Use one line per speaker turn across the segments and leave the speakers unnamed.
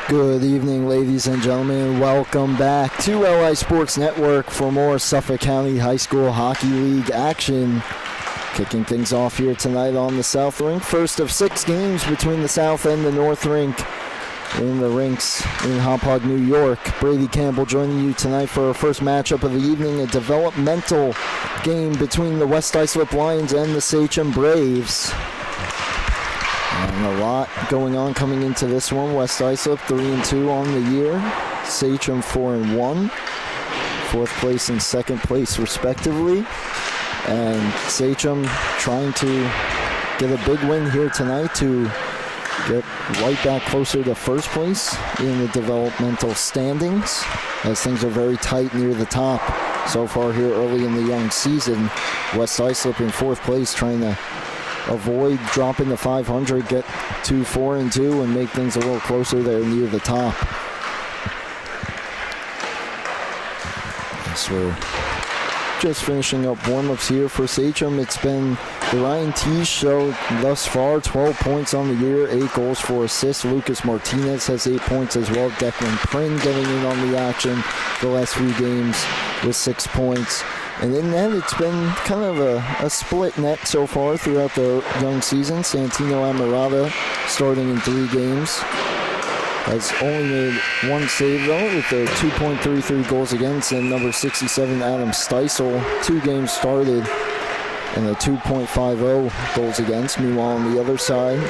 Good evening, ladies and gentlemen. Welcome back to LI Sports Network for more Suffolk County High School Hockey League action. Kicking things off here tonight on the South Rink. First of 6 games between the South and the North Rink in the rinks in Hauppauge, New York. Brady Campbell joining you tonight for our first matchup of the evening, a developmental game between the West Islip Lions and the Sachem Braves. And a lot going on coming into this one. West Islip 3-2 on the year. Sachem 4-1. 4th place and 2nd place respectively. And Sachem trying to get a big win here tonight to get right back closer to 1st place in the developmental standings, as things are very tight near the top so far here early in the young season. West Islip in 4th place trying to avoid dropping to 500, get to 4-2 and make things a little closer there near the top. So we're just finishing up warm-ups here for Sachem. It's been the Ryan Tees show thus far, 12 points on the year, 8 goals, 4 assists. Lucas Martinez has 8 points as well. Declan Prin getting in on the action the last few games with 6 points. And in that, it's been kind of a split net so far throughout the young season. Santino Amarada starting in 3 games has only made 1 save, though, with a 2.33 goals against, and number 67, Adam Steisel, 2 games started and a 2.50 goals against. Meanwhile, on the other side,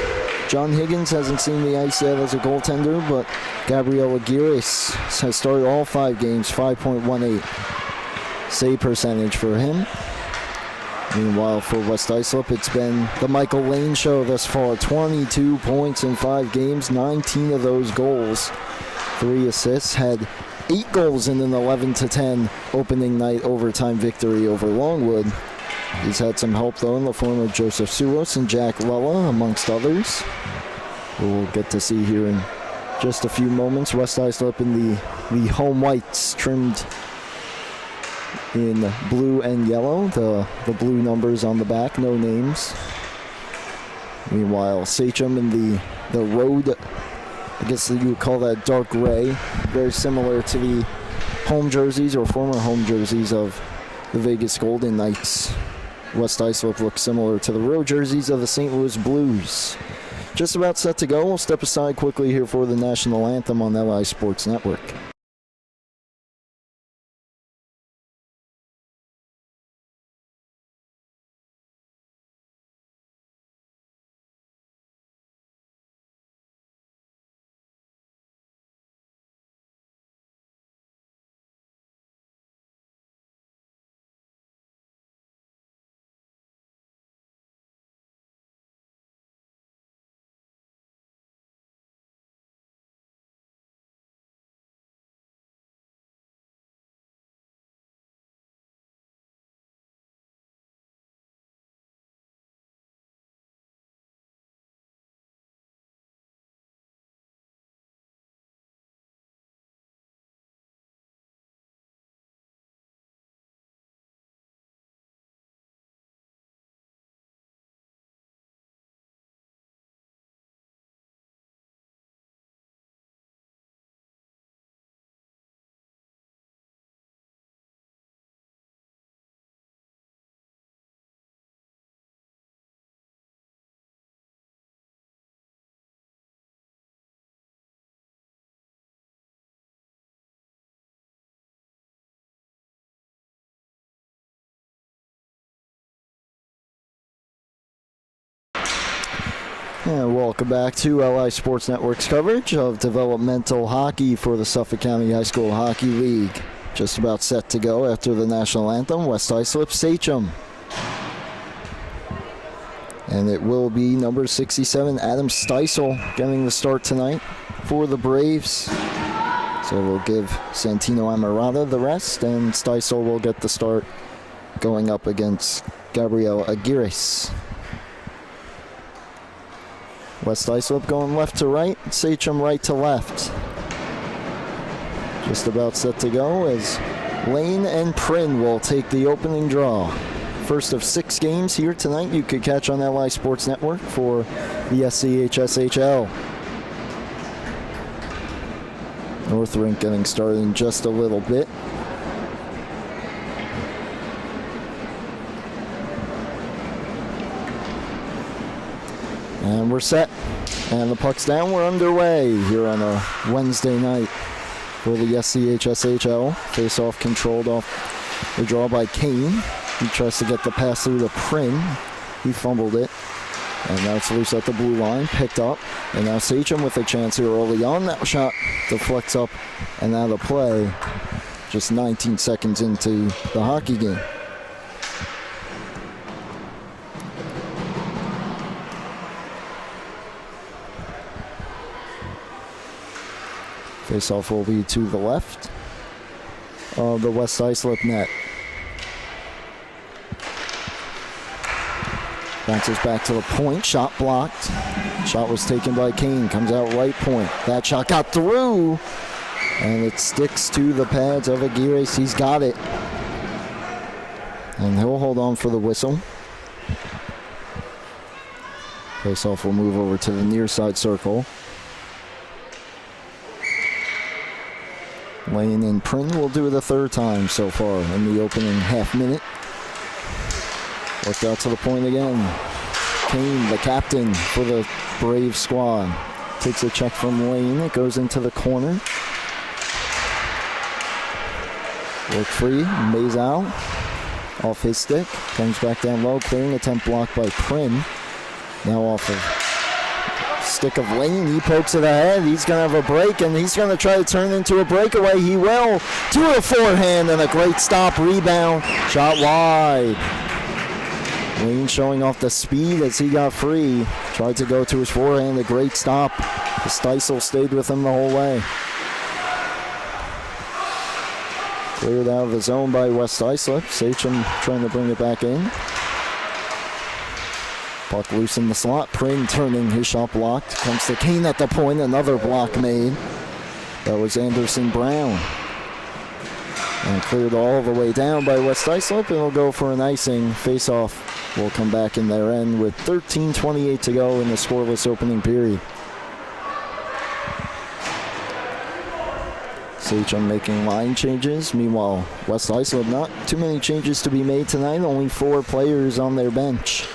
John Higgins hasn't seen the ice yet as a goaltender, but Gabriel Aguirre has started all 5 games, 5.18 save percentage for him. Meanwhile, for West Islip, it's been the Michael Lane show thus far. 22 points in 5 games, 19 of those goals, 3 assists. Had 8 goals in an 11-10 opening night overtime victory over Longwood. He's had some help, though, in the form of Joseph Sulos and Jack Lella, amongst others, who we'll get to see here in just a few moments. West Islip in the home whites, trimmed in blue and yellow, the blue numbers on the back, no names. Meanwhile, Sachem in the road, I guess you would call that dark gray, very similar to the home jerseys or former home jerseys of the Vegas Golden Knights. West Islip looks similar to the road jerseys of the St. Louis Blues. Just about set to go. We'll step aside quickly here for the national anthem on LI Sports Network. And welcome back to LI Sports Network's coverage of developmental hockey for the Suffolk County High School Hockey League. Just about set to go after the national anthem, West Islip Sachem. And it will be number 67, Adam Steisel, getting the start tonight for the Braves. So we'll give Santino Amarada the rest, and Steisel will get the start going up against Gabriel Aguirre. West Islip going left to right, Sachem right to left. Just about set to go as Lane and Prin will take the opening draw. First of 6 games here tonight you could catch on LI Sports Network for the SCHSHL. North Rink getting started in just a little bit. And we're set. And the puck's down. We're underway here on a Wednesday night for the SCHSHL. Face-off controlled off the draw by Kane. He tries to get the pass through to Prin. He fumbled it. And now it's loose at the blue line. Picked up. And now Sachem with a chance here early on. That shot deflects up and out of play. Just 19 seconds into the hockey game. Face-off will be to the left of the West Islip net. Bounces back to the point. Shot blocked. Shot was taken by Kane. Comes out right point. That shot got through. And it sticks to the pads of Aguirre. He's got it. And he'll hold on for the whistle. Face-off will move over to the near side circle. Lane and Prin will do it a third time so far in the opening half minute. Worked out to the point again. Kane, the captain for the Brave squad, takes a check from Lane. It goes into the corner. Work free. Mazal off his stick. Comes back down low. Clearing attempt blocked by Prin. Now off of stick of Lane. He pokes it ahead. He's going to have a break, and he's going to try to turn into a breakaway. He will. To a forehand and a great stop. Rebound. Shot wide. Lane showing off the speed as he got free. Tried to go to his forehand. A great stop. Steisel stayed with him the whole way. Cleared out of the zone by West Islip. Sachem trying to bring it back in. Puck loose in the slot. Prin turning his shot blocked. Comes to Kane at the point. Another block made. That was Anderson Brown. And cleared all the way down by West Islip. And it'll go for an icing. Face-off will come back in their end with 13:28 to go in the scoreless opening period. Sachem making line changes. Meanwhile, West Islip, not too many changes to be made tonight. Only 4 players on their bench.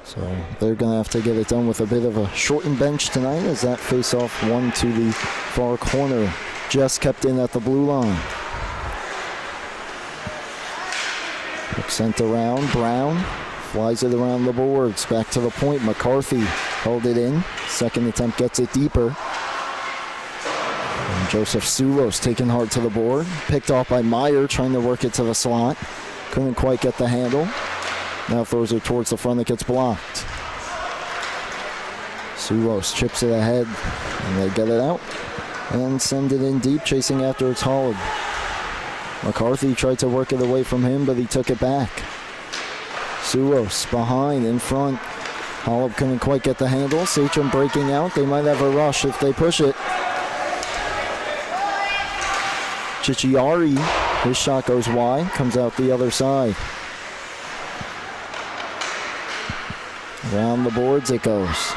So they're going to have to get it done with a bit of a shortened bench tonight as that face-off one to the far corner. Just kept in at the blue line. Sent around. Brown flies it around the boards. Back to the point. McCarthy held it in. Second attempt gets it deeper. And Joseph Sulos taken hard to the board. Picked off by Meyer trying to work it to the slot. Couldn't quite get the handle. Now throws it towards the front. It gets blocked. Sulos chips it ahead. And they get it out. And send it in deep, chasing after it's hauled. McCarthy tried to work it away from him, but he took it back. Sulos behind, in front. Holub couldn't quite get the handle. Sachem breaking out. They might have a rush if they push it. Chichiari, his shot goes wide, comes out the other side. Around the boards it goes.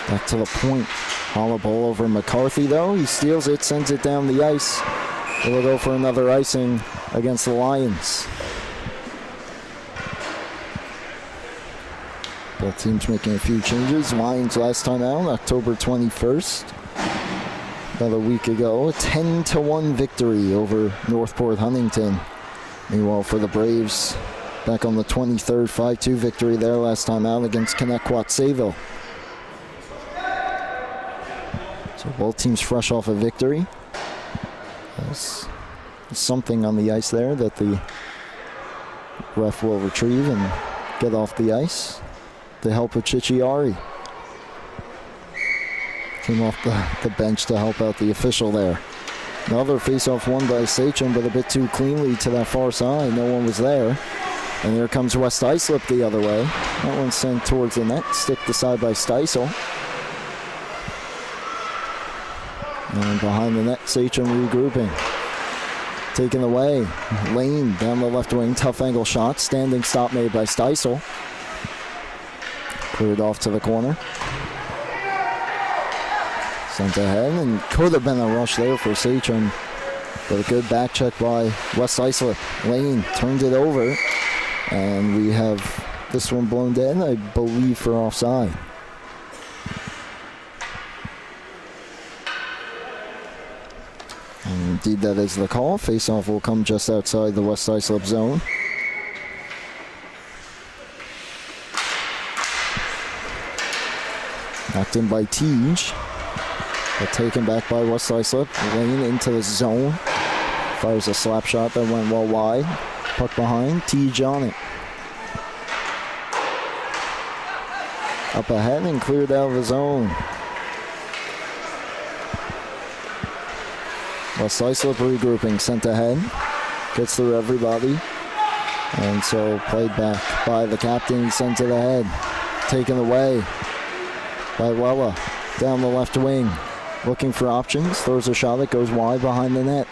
Back to the point. Holub all over McCarthy though. He steals it, sends it down the ice. It'll go for another icing against the Lions. Both teams making a few changes. Lions last time out, October 21st. About a week ago, a 10-1 victory over Northport Huntington. Meanwhile, for the Braves, back on the 23rd, 5-2 victory there last time out against Connecticut Sayville. So both teams fresh off a victory. There's something on the ice there that the ref will retrieve and get off the ice to help with Chichiari. Came off the bench to help out the official there. Another face-off won by Sachem, but a bit too cleanly to that far side. No one was there. And here comes West Islip the other way. That one sent towards the net, sticked aside by Steisel. And behind the net, Sachem regrouping. Taken away. Lane down the left wing, tough angle shot. Standing stop made by Steisel. Cleared off to the corner. Sent ahead, and could have been a rush there for Sachem. But a good back check by West Islip. Lane turned it over, and we have this one blown dead, I believe, for offside. And indeed, that is the call. Face-off will come just outside the West Islip zone. Knocked in by Tej, but taken back by West Islip. Lane into the zone. Fires a slap shot that went well wide. Puck behind, Tej on it. Up ahead and cleared out of the zone. West Islip regrouping, sent ahead. Gets through everybody. And so played back by the captain, sent to the head. Taken away by Wella. Down the left wing. Looking for options. Throws a shot that goes wide behind the net.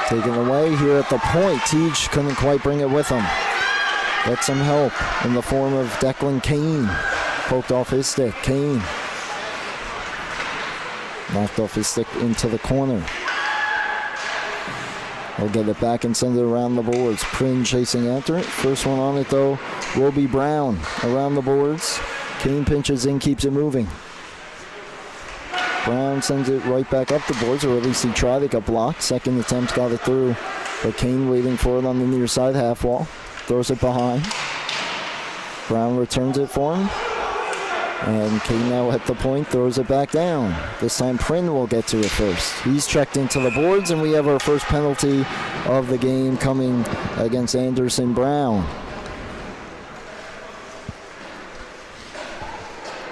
Taken away here at the point. Tej couldn't quite bring it with him. Got some help in the form of Declan Kane. Poked off his stick. Kane. Knocked off his stick into the corner. He'll get it back and send it around the boards. Prin chasing after it. First one on it, though, will be Brown. Around the boards. Kane pinches in, keeps it moving. Brown sends it right back up the boards, or at least he tried. It got blocked. Second attempt got it through. But Kane waiting for it on the near side half wall. Throws it behind. Brown returns it for him. And Kane now at the point, throws it back down. This time Prin will get to it first. He's checked into the boards, and we have our first penalty of the game coming against Anderson Brown.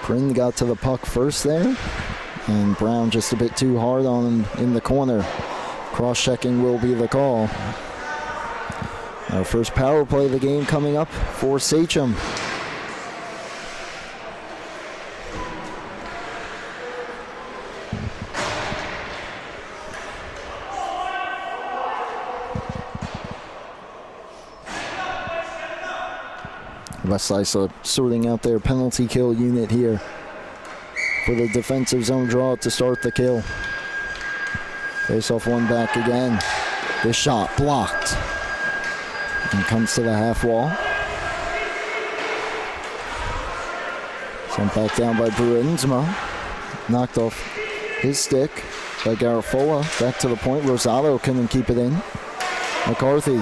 Prin got to the puck first there, and Brown just a bit too hard on him in the corner. Cross-checking will be the call. Our first power play of the game coming up for Sachem. West Islip sorting out their penalty kill unit here for the defensive zone draw to start the kill. Face off one back again. This shot blocked and comes to the half wall. Sent back down by Bruinsma. Knocked off his stick by Garafola. Back to the point. Rosado couldn't keep it in. McCarthy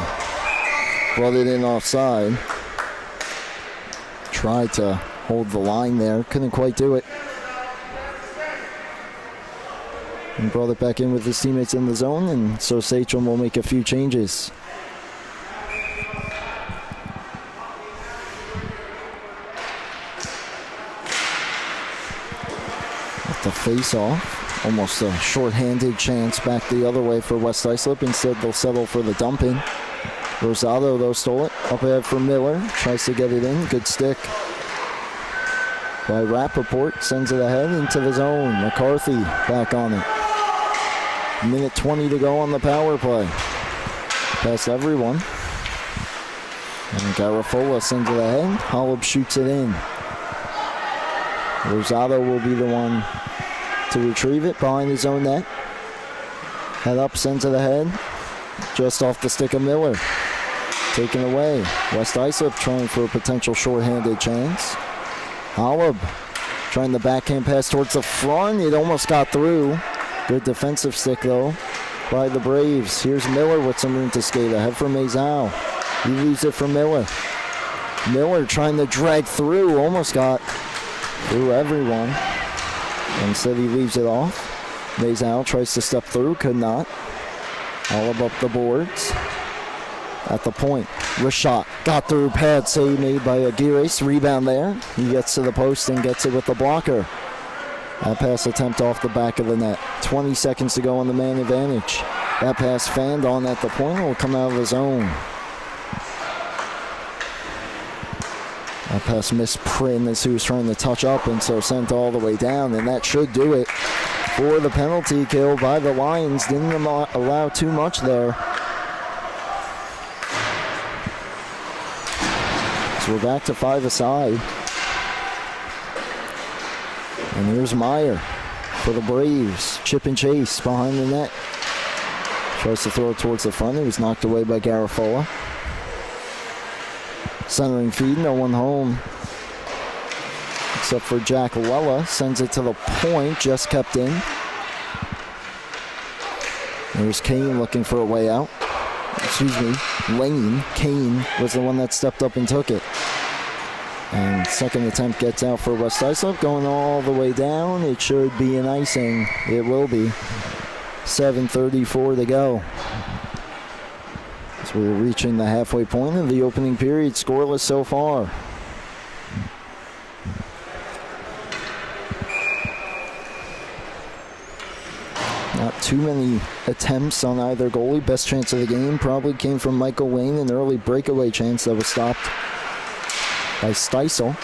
brought it in offside. Tried to hold the line there, couldn't quite do it. And brought it back in with his teammates in the zone, and so Sachem will make a few changes. At the face-off, almost a short-handed chance back the other way for West Islip. Instead, they'll settle for the dump-in. Rosado, though, stole it. Up ahead for Miller. Tries to get it in. Good stick by Rappaport. Sends it ahead into the zone. McCarthy back on it. Minute 20 to go on the power play. Past everyone. And Garafola sends it ahead. Holub shoots it in. Rosado will be the one to retrieve it behind his own net. Head up, sends it ahead. Just off the stick of Miller. Taken away. West Islip trying for a potential short-handed chance. Holub trying the backhand pass towards the front. It almost got through. Good defensive stick, though, by the Braves. Here's Miller with some room to skate. Ahead for Mazau. He leaves it for Miller. Miller trying to drag through. Almost got through everyone. Instead, he leaves it off. Mazau tries to step through. Could not. Holub up the boards. At the point, Rashad got through, pad save made by Aguirre. Rebound there. He gets to the post and gets it with the blocker. That pass attempt off the back of the net. 20 seconds to go on the man advantage. That pass fanned on at the point will come out of the zone. That pass missed Prin as he was trying to touch up, and so sent all the way down, and that should do it for the penalty kill by the Lions. Didn't allow too much there. So we're back to 5 aside. And here's Meyer for the Braves. Chip and chase behind the net. Tries to throw it towards the front. It was knocked away by Garafola. Centering feed, no one home. Except for Jack Lella. Sends it to the point, just kept in. There's Kane looking for a way out. Excuse me, Lane. Kane was the one that stepped up and took it. And second attempt gets out for West Islip, going all the way down. It should be an icing. It will be. 7:34 to go. So we're reaching the halfway point of the opening period. Scoreless so far. Not too many attempts on either goalie. Best chance of the game probably came from Michael Lane, an early breakaway chance that was stopped by Steisel.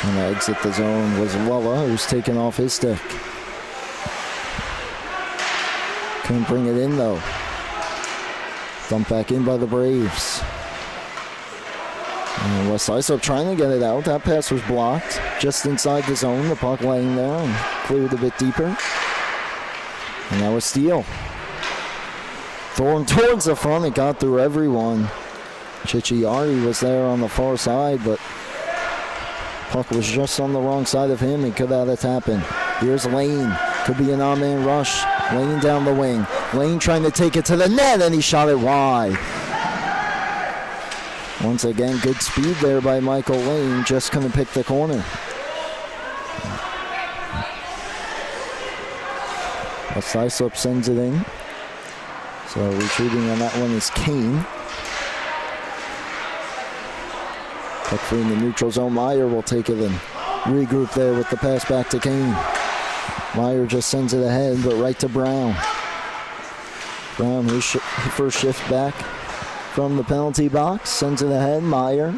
And to exit the zone was Lella, who's taken off his stick. Couldn't bring it in though. Dumped back in by the Braves. And West Islip trying to get it out. That pass was blocked just inside the zone. The puck laying there and cleared a bit deeper. And that was Steele. Throwing towards the front. It got through everyone. Cicciari was there on the far side, but puck was just on the wrong side of him. He could have had a tap in. Here's Lane. Could be an on-man rush. Lane down the wing. Lane trying to take it to the net, and he shot it wide. Once again, good speed there by Michael Lane. Just couldn't pick the corner. West Islip sends it in. So retreating on that one is Kane. Puck free in the neutral zone. Meyer will take it and regroup there with the pass back to Kane. Meyer just sends it ahead, but right to Brown. Brown, his first shift back from the penalty box, sends it ahead. Meyer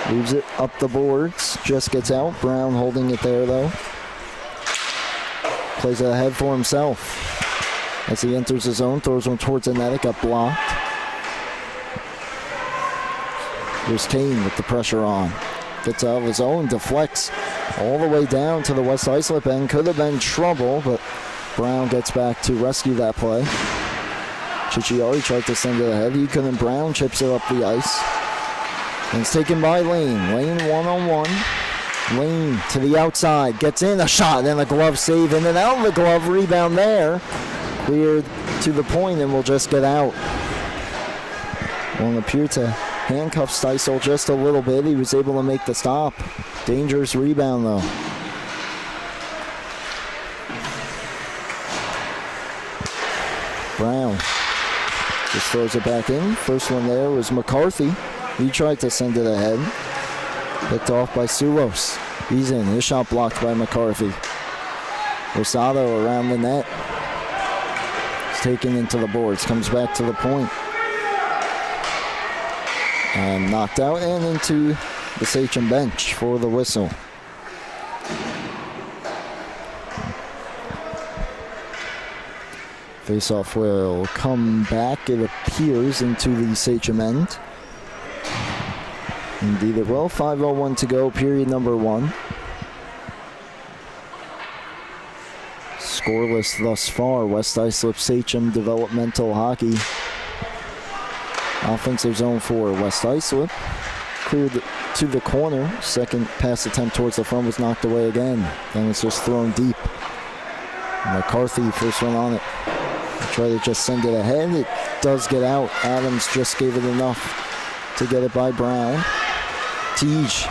leaves it up the boards, just gets out. Brown holding it there though. Plays it ahead for himself. As he enters the zone, throws one towards the net. It got blocked. Here's Kane with the pressure on. Gets out of his zone, deflects all the way down to the West Islip end. Could have been trouble, but Brown gets back to rescue that play. Cicciari tried to send it ahead. He couldn't. Brown chips it up the ice. And it's taken by Lane. Lane one-on-one. Lane to the outside. Gets in a shot and a glove save. And then out of the glove, rebound there. Cleared to the point and will just get out. Won't appear to handcuff Steisel just a little bit. He was able to make the stop. Dangerous rebound though. Brown just throws it back in. First one there was McCarthy. He tried to send it ahead. Picked off by Sulos. He's in. His shot blocked by McCarthy. Rosado around the net. He's taken into the boards. Comes back to the point. And knocked out and into the Sachem bench for the whistle. Faceoff will come back, it appears, into the Sachem end. Indeed it will. 5:01 to go, period number 1. Scoreless thus far. West Islip Sachem Developmental Hockey. Offensive zone for West Islip. Cleared to the corner. Second pass attempt towards the front was knocked away again. Then it's just thrown deep. McCarthy, first one on it. Try to just send it ahead. It does get out. Adams just gave it enough to get it by Brown. Teej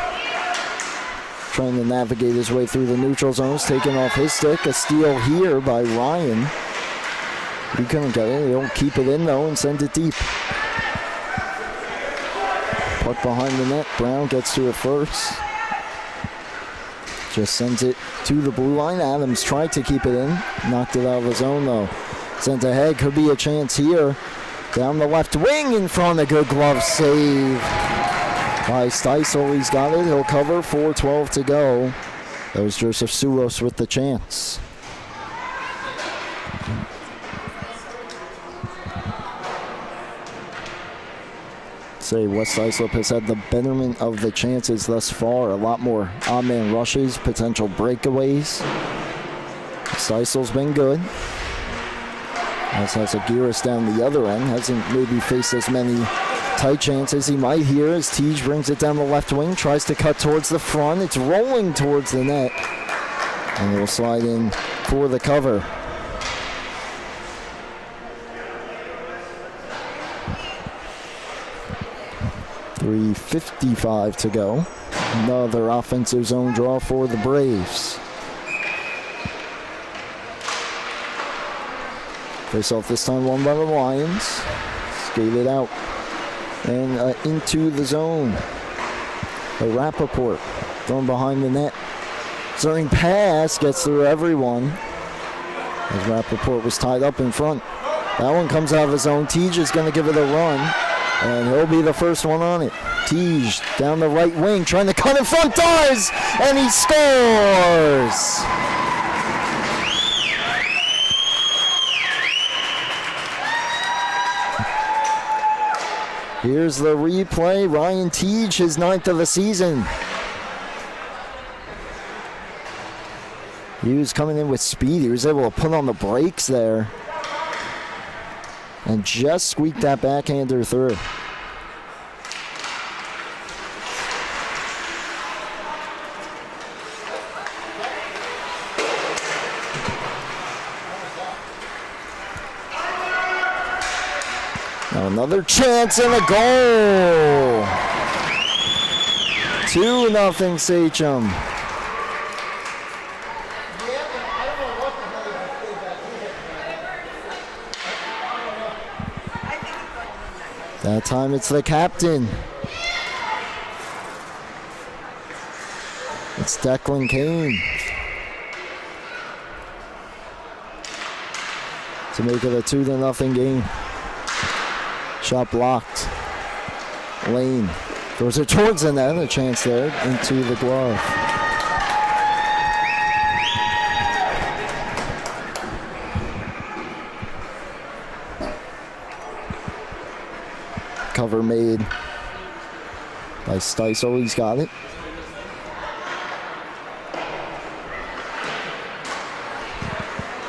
trying to navigate his way through the neutral zones, taking off his stick. A steal here by Ryan. He couldn't get it. He don't keep it in though and send it deep. Puck behind the net. Brown gets to it first. Just sends it to the blue line. Adams tried to keep it in. Knocked it out of the zone though. Sent ahead. Could be a chance here. Down the left wing in front. A good glove save by Steisel. He's got it. He'll cover. 4:12 to go. That was Joseph Sulos with the chance. Say West Islip has had the betterment of the chances thus far. A lot more odd-man rushes, potential breakaways. West Islip's been good. As has Aguirre down the other end. Hasn't maybe faced as many tight chances he might here as Tej brings it down the left wing. Tries to cut towards the front. It's rolling towards the net. And it will slide in for the cover. .355 to go. Another offensive zone draw for the Braves. Face off this time won by the Lions. Skated out and into the zone. A Rappaport thrown behind the net. Starting pass gets through everyone as Rappaport was tied up in front. That one comes out of his zone. Tej is going to give it a run. And he'll be the first one on it. Tej down the right wing, trying to cut in front, does! And he scores! Here's the replay. Ryan Tej, his 9th of the season. He was coming in with speed. He was able to put on the brakes there. And just squeaked that backhander through. Now another chance and a goal. 2-0 Sachem. That time it's the captain. It's Declan Kane. To make it a 2-0 game. Shot blocked. Lane throws it towards the net. A chance there into the glove. Cover made by Stiesel. He's got it.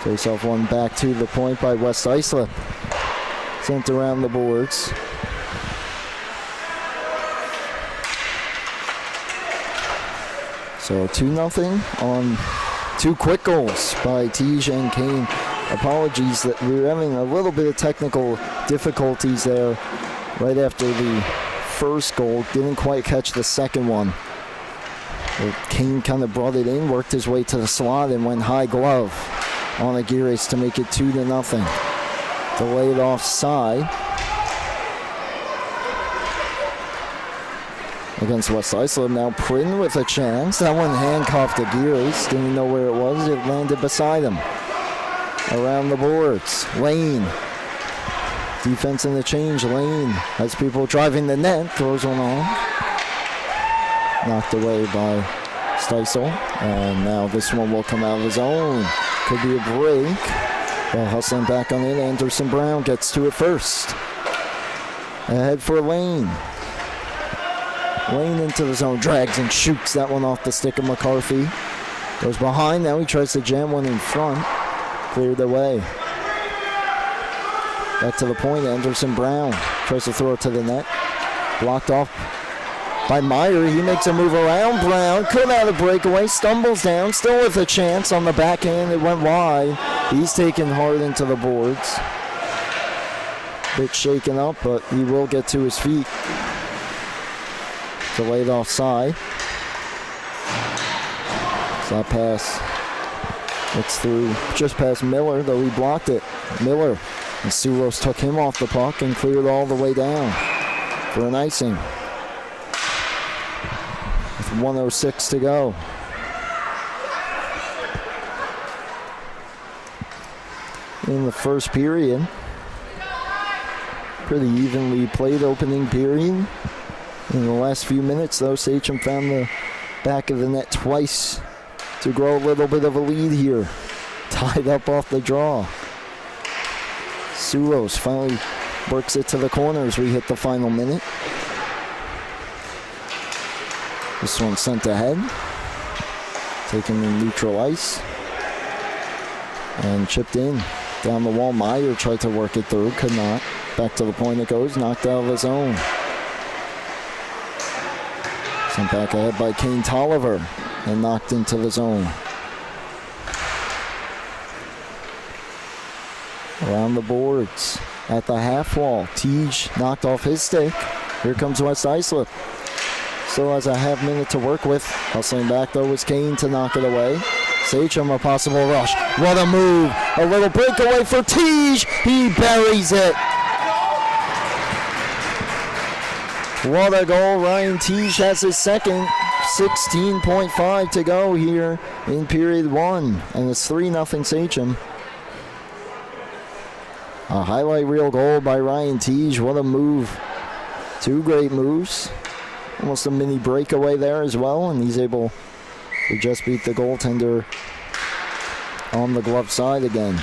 Face off one back to the point by West Islip. Sent around the boards. So 2-0 on 2 quick goals by Tej and Kane. Apologies that we were having a little bit of technical difficulties there right after the first goal. Didn't quite catch the second one. But Kane kind of brought it in, worked his way to the slot, and went high glove on Aguirre to make it 2-0. Delayed offside against West Islip. Now Prin with a chance. That one handcuffed Aguirre. Didn't know where it was. It landed beside him. Around the boards. Lane. Defense in the change. Lane has people driving the net. Throws one on. Knocked away by Stiesel. And now this one will come out of his own. Could be a break. Well, hustling back on it. Anderson Brown gets to it first. Ahead for Lane. Lane into the zone. Drags and shoots that one off the stick of McCarthy. Goes behind. Now he tries to jam one in front. Cleared away. Back to the point. Anderson Brown tries to throw it to the net. Blocked off by Meyer. He makes a move around Brown. Could have a breakaway. Stumbles down. Still with a chance on the backhand. It went wide. He's taken hard into the boards. Bit shaken up, but he will get to his feet. Delayed offside. That pass. It's through just past Miller, though he blocked it. Miller and Suros took him off the puck and cleared all the way down for an icing. With 1:06 to go. In the first period. Pretty evenly played opening period. In the last few minutes, though, Sachem found the back of the net twice to grow a little bit of a lead here. Tied up off the draw. Suros finally works it to the corner as we hit the final minute. This one sent ahead. Taken in neutral ice. And chipped in. Down the wall, Meyer tried to work it through, could not. Back to the point it goes, knocked out of the zone. Sent back ahead by Kane Tolliver and knocked into the zone. Around the boards, at the half wall, Teague knocked off his stick. Here comes West Islip. Still has a half minute to work with. Hustling back though was Kane to knock it away. Sachem a possible rush. What a move. A little breakaway for Teague. He buries it. What a goal. Ryan Teague has his second. 16.5 to go here in period one. And it's 3-0 Sachem. A highlight reel goal by Ryan Teague. What a move. Two great moves. Almost a mini breakaway there as well. And he's able to just beat the goaltender on the glove side again.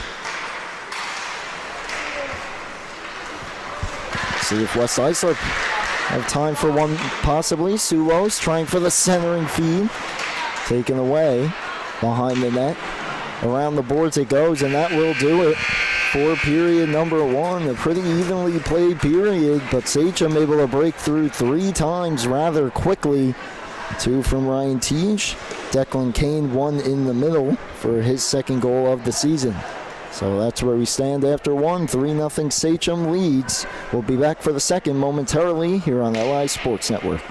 See if West Islip have time for one possibly. Sulos trying for the centering feed. Taken away behind the net. Around the boards it goes, and that will do it for period number one. A pretty evenly played period, but Sachem able to break through 3 times rather quickly. 2 from Ryan Teague. Declan Kane, 1 in the middle for his second goal of the season. So that's where we stand after one. 3-0 Sachem leads. We'll be back for the second momentarily here on LI Sports Network.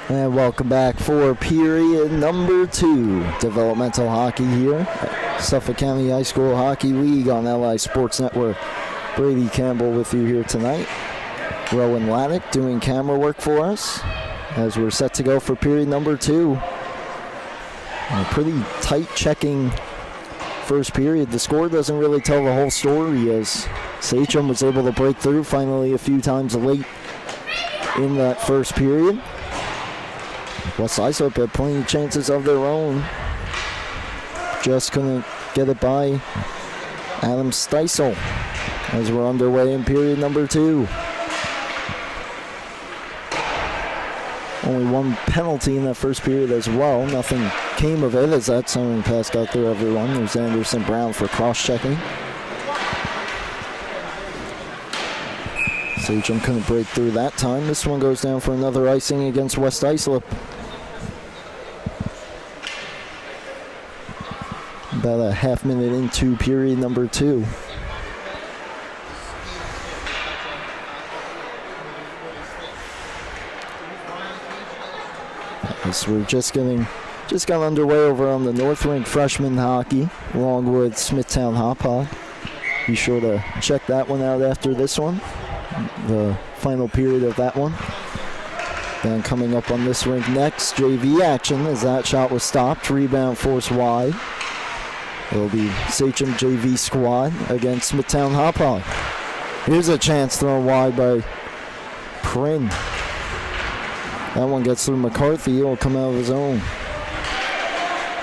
And welcome back for period number 2. Developmental hockey here. Suffolk County High School Hockey League on LI Sports Network. Brady Campbell with you here tonight. Rowan Laddick doing camera work for us as we're set to go for period number 2. A pretty tight checking first period. The score doesn't really tell the whole story as Sachem was able to break through finally a few times late in that first period. West Islip had plenty of chances of their own. Just couldn't get it by Adam Steisel as we're underway in period number 2. Only one penalty in that first period as well. Nothing came of it as that centering pass got through everyone. There's Anderson Brown for cross-checking. Sachem couldn't break through that time. This one goes down for another icing against West Islip. About a half minute into period number 2. So we're just got underway over on the North Rink freshman hockey, Longwood Smithtown Hot Pod. Be sure to check that one out after this one, the final period of that one. Then coming up on this rink next, JV action as that shot was stopped, rebound forced wide. It'll be Sachem JV squad against Smithtown Hot Pod. Here's a chance thrown wide by Prin. That one gets through McCarthy. It'll come out of his own.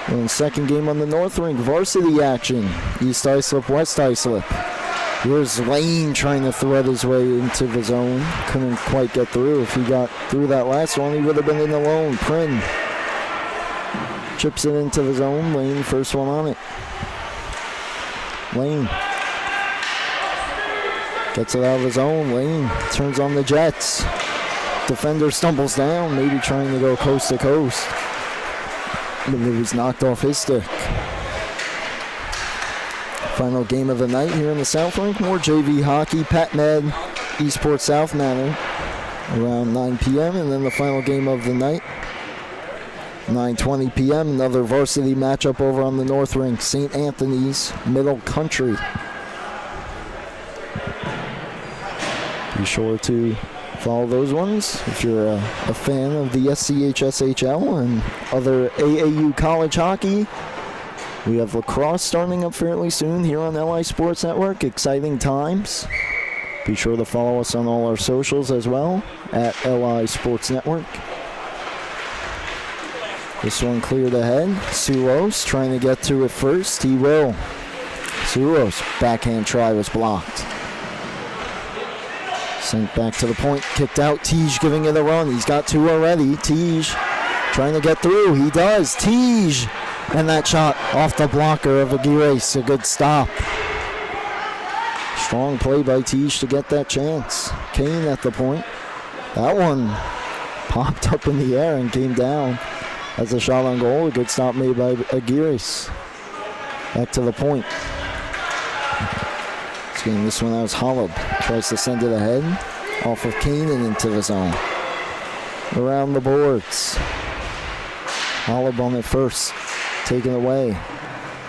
And second game on the North Rink, varsity action. East Islip, West Islip. Here's Lane trying to thread his way into the zone. Couldn't quite get through. If he got through that last one, he would have been in alone. Prin chips it into the zone. Lane, first one on it. Lane gets it out of his own. Lane turns on the Jets. Defender stumbles down, maybe trying to go coast to coast. But it was knocked off his stick. Final game of the night here in the South Rink. More JV hockey. Pat Med, Eastport South Manor, around 9 p.m. And then the final game of the night, 9:20 p.m. Another varsity matchup over on the North Rink. St. Anthony's, Middle Country. Be sure to follow those ones if you're a fan of the SCHSHL and other AAU college hockey. We have lacrosse starting up fairly soon here on LI Sports Network. Exciting times. Be sure to follow us on all our socials as well at LI Sports Network. This one cleared ahead. Sulos trying to get to it first. He will. Sulos backhand try was blocked. Sent back to the point, kicked out. Tej giving it a run. He's got two already. Tej trying to get through. He does. Tej, and that shot off the blocker of Aguirre. A good stop. Strong play by Tej to get that chance. Kane at the point. That one popped up in the air and came down as a shot on goal. A good stop made by Aguirre. Back to the point. Getting this one out is Holub. Tries to send it ahead. Off of Kane and into the zone. Around the boards. Holub on it first. Taken away.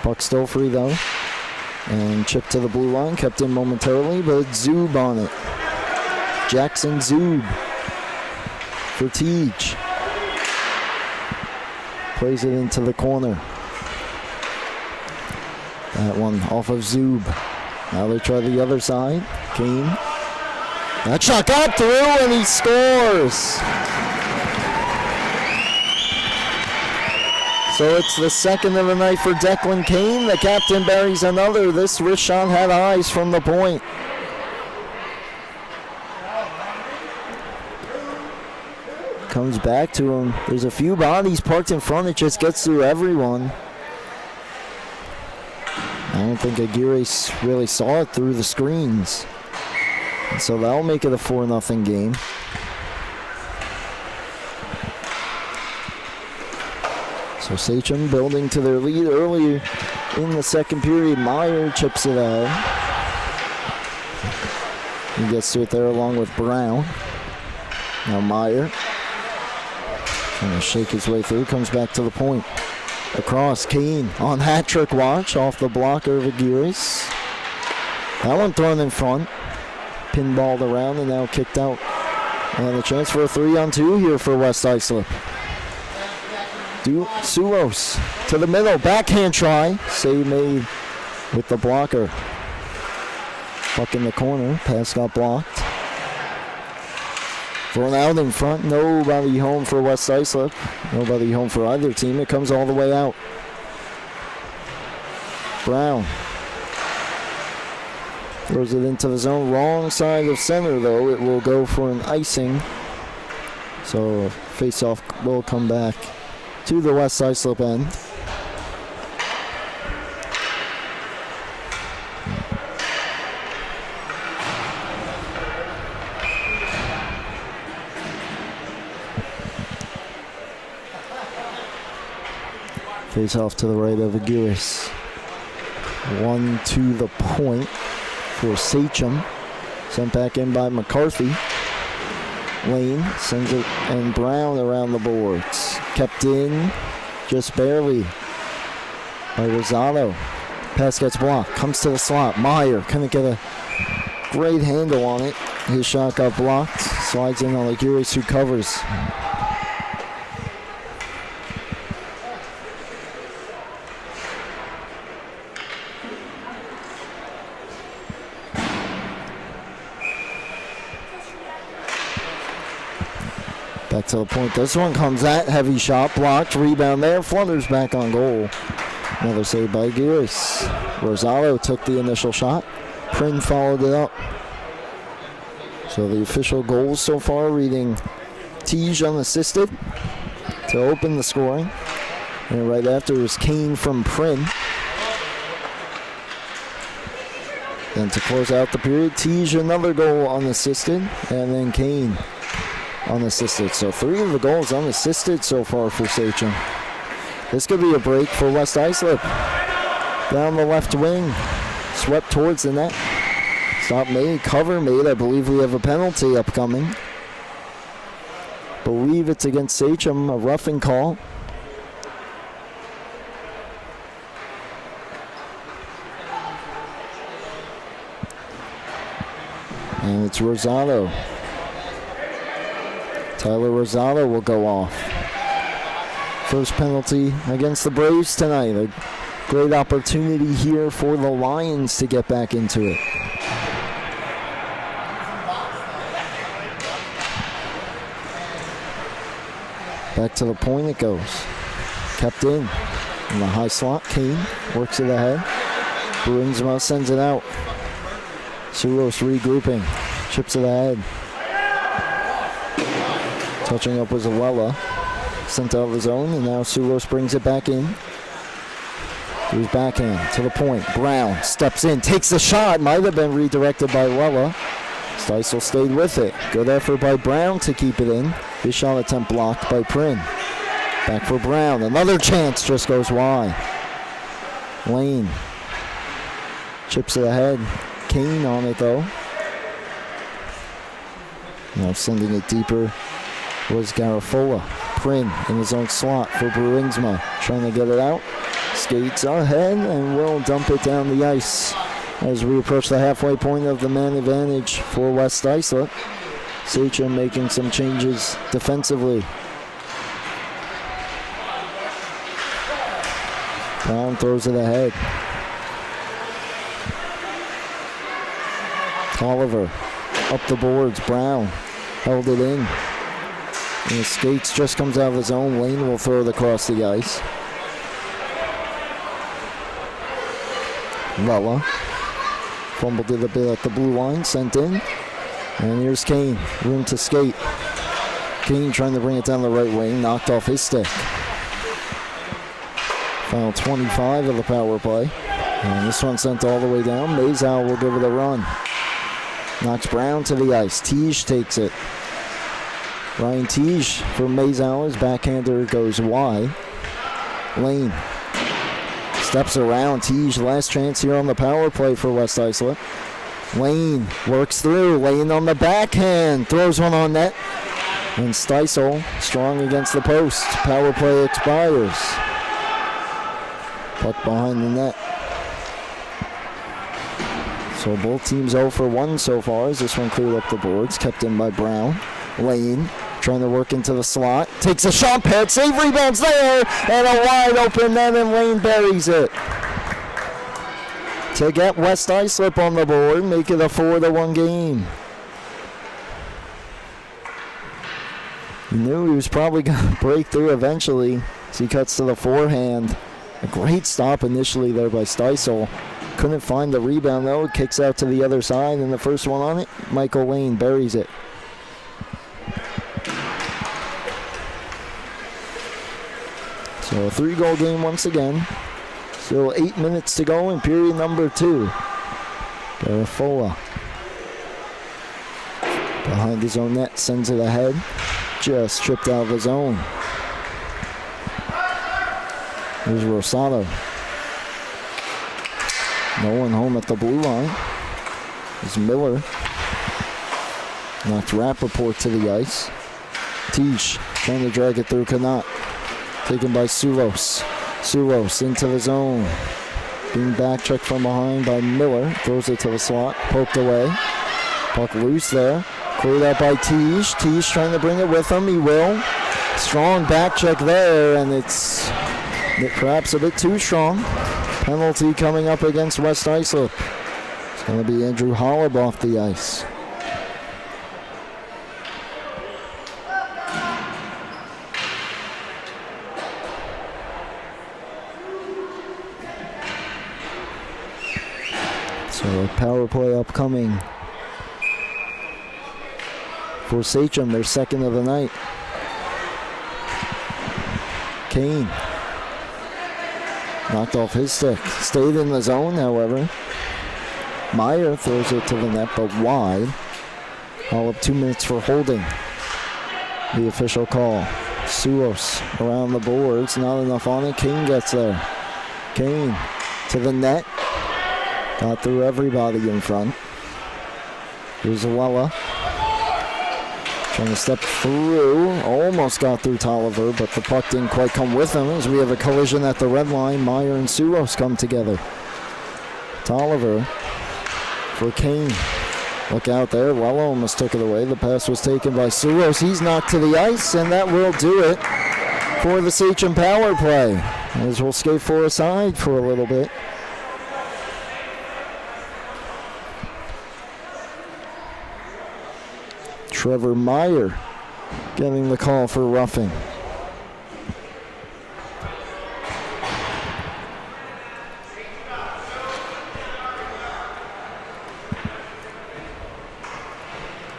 Puck still free though. And chipped to the blue line. Kept in momentarily, but Zub on it. Jackson Zub for Tej. Plays it into the corner. That one off of Zub. Now they try the other side. Kane. That shot got through and he scores. So it's the second of the night for Declan Kane. The captain buries another. This wrist shot had eyes from the point. Comes back to him. There's a few bodies parked in front. It just gets through everyone. I don't think Aguirre really saw it through the screens. And so that'll make it a 4-0 game. So Sachem building to their lead early in the second period. Meyer chips it out. He gets to it there along with Brown. Now Meyer trying to shake his way through. Comes back to the point. Across, Kane on hat-trick watch off the blocker of Aguirre. That one thrown in front. Pinballed around and now kicked out. And a chance for a 3-on-2 here for West Islip. Sulos to the middle. Backhand try. Save made with the blocker. Puck in the corner. Pass got blocked. Thrown out in front. Nobody home for West Islip. Nobody home for either team. It comes all the way out. Brown throws it into the zone. Wrong side of center, though. It will go for an icing. So face-off will come back to the West Islip end. Face off to the right of Aguirre. One to the point for Sachem. Sent back in by McCarthy. Lane sends it, and Brown around the boards. Kept in just barely by Rosado. Pass gets blocked. Comes to the slot. Meyer couldn't get a great handle on it. His shot got blocked. Slides in on Aguirre, who covers. Back to the point. This one comes at heavy shot. Blocked. Rebound there. Flutters back on goal. Another save by Aguirre. Rosado took the initial shot. Prin followed it up. So the official goals so far reading Tej unassisted to open the scoring. And right after is Kane from Prin. Then to close out the period, Tej another goal unassisted. And then Kane unassisted. So 3 of the goals unassisted so far for Sachem. This could be a break for West Islip. Down the left wing, swept towards the net. Stop made, cover made. I believe we have a penalty upcoming. Believe it's against Sachem, a roughing call. And it's Rosado. Tyler Rosado will go off. First penalty against the Braves tonight. A great opportunity here for the Lions to get back into it. Back to the point it goes. Kept in the high slot. Kane works it ahead. Bruinsma sends it out. Suros regrouping. Chips it ahead. Touching up was Awella. Sent out of the zone, and now Suros brings it back in. He's backhand to the point. Brown steps in, takes the shot. Might have been redirected by Awella. Steisel stayed with it. Good effort by Brown to keep it in. His shot attempt blocked by Prin. Back for Brown. Another chance, just goes wide. Lane chips it ahead. Kane on it though. Now sending it deeper was Garafola. Prin in his own slot for Bruinsma. Trying to get it out. Skates ahead and will dump it down the ice as we approach the halfway point of the man advantage for West Islip. Sachem making some changes defensively. Brown throws it ahead. Oliver up the boards. Brown held it in. And the skates just comes out of his own lane. Will throw it across the ice. Lella fumbled it a bit at the blue line. Sent in. And here's Kane. Room to skate. Kane trying to bring it down the right wing. Knocked off his stick. Final 25 of the power play. And this one sent all the way down. Mazow will give it a run. Knocks Brown to the ice. Teague takes it. Ryan Teague for Mazow. His backhander goes wide. Lane steps around. Teague, last chance here on the power play for West Islip. Lane works through. Lane on the backhand. Throws one on net. And Steisel strong against the post. Power play expires. Puck behind the net. So both teams 0 for 1 so far as this one cleared up the boards. Kept in by Brown. Lane trying to work into the slot. Takes a shot, pad save, rebounds there, and a wide open net, and Lane buries it. To get West Islip on the board, make it a 4-1 game. He knew he was probably going to break through eventually as he cuts to the forehand. A great stop initially there by Steisel. Couldn't find the rebound though. Kicks out to the other side, and the first one on it, Michael Lane buries it. So a 3-goal game once again. Still 8 minutes to go in period number 2. Garafola behind his own net, sends it ahead. Just tripped out of his own. Here's Rosado. No one home at the blue line. There's Miller. Knocked Rappaport to the ice. Teague trying to drag it through, cannot. Taken by Sulos. Sulos into the zone. Being backchecked from behind by Miller. Throws it to the slot. Poked away. Puck loose there. Cleared out by Teague. Teague trying to bring it with him. He will. Strong backcheck there, and it's perhaps a bit too strong. Penalty coming up against West Islip. It's going to be Andrew Hollab off the ice. So a power play upcoming for Sachem, their second of the night. Kane knocked off his stick. Stayed in the zone, however. Meyer throws it to the net, but wide. All up 2 minutes for holding. The official call. Suos around the boards. Not enough on it. Kane gets there. Kane to the net. Got through everybody in front. Here's Luella. Trying to step through. Almost got through Tolliver, but the puck didn't quite come with him as we have a collision at the red line. Meyer and Suos come together. Tolliver for Kane. Look out there. Luella almost took it away. The pass was taken by Suos. He's knocked to the ice, and that will do it for the Sachem power play. As we'll skate for a side for a little bit. Trevor Meyer getting the call for roughing.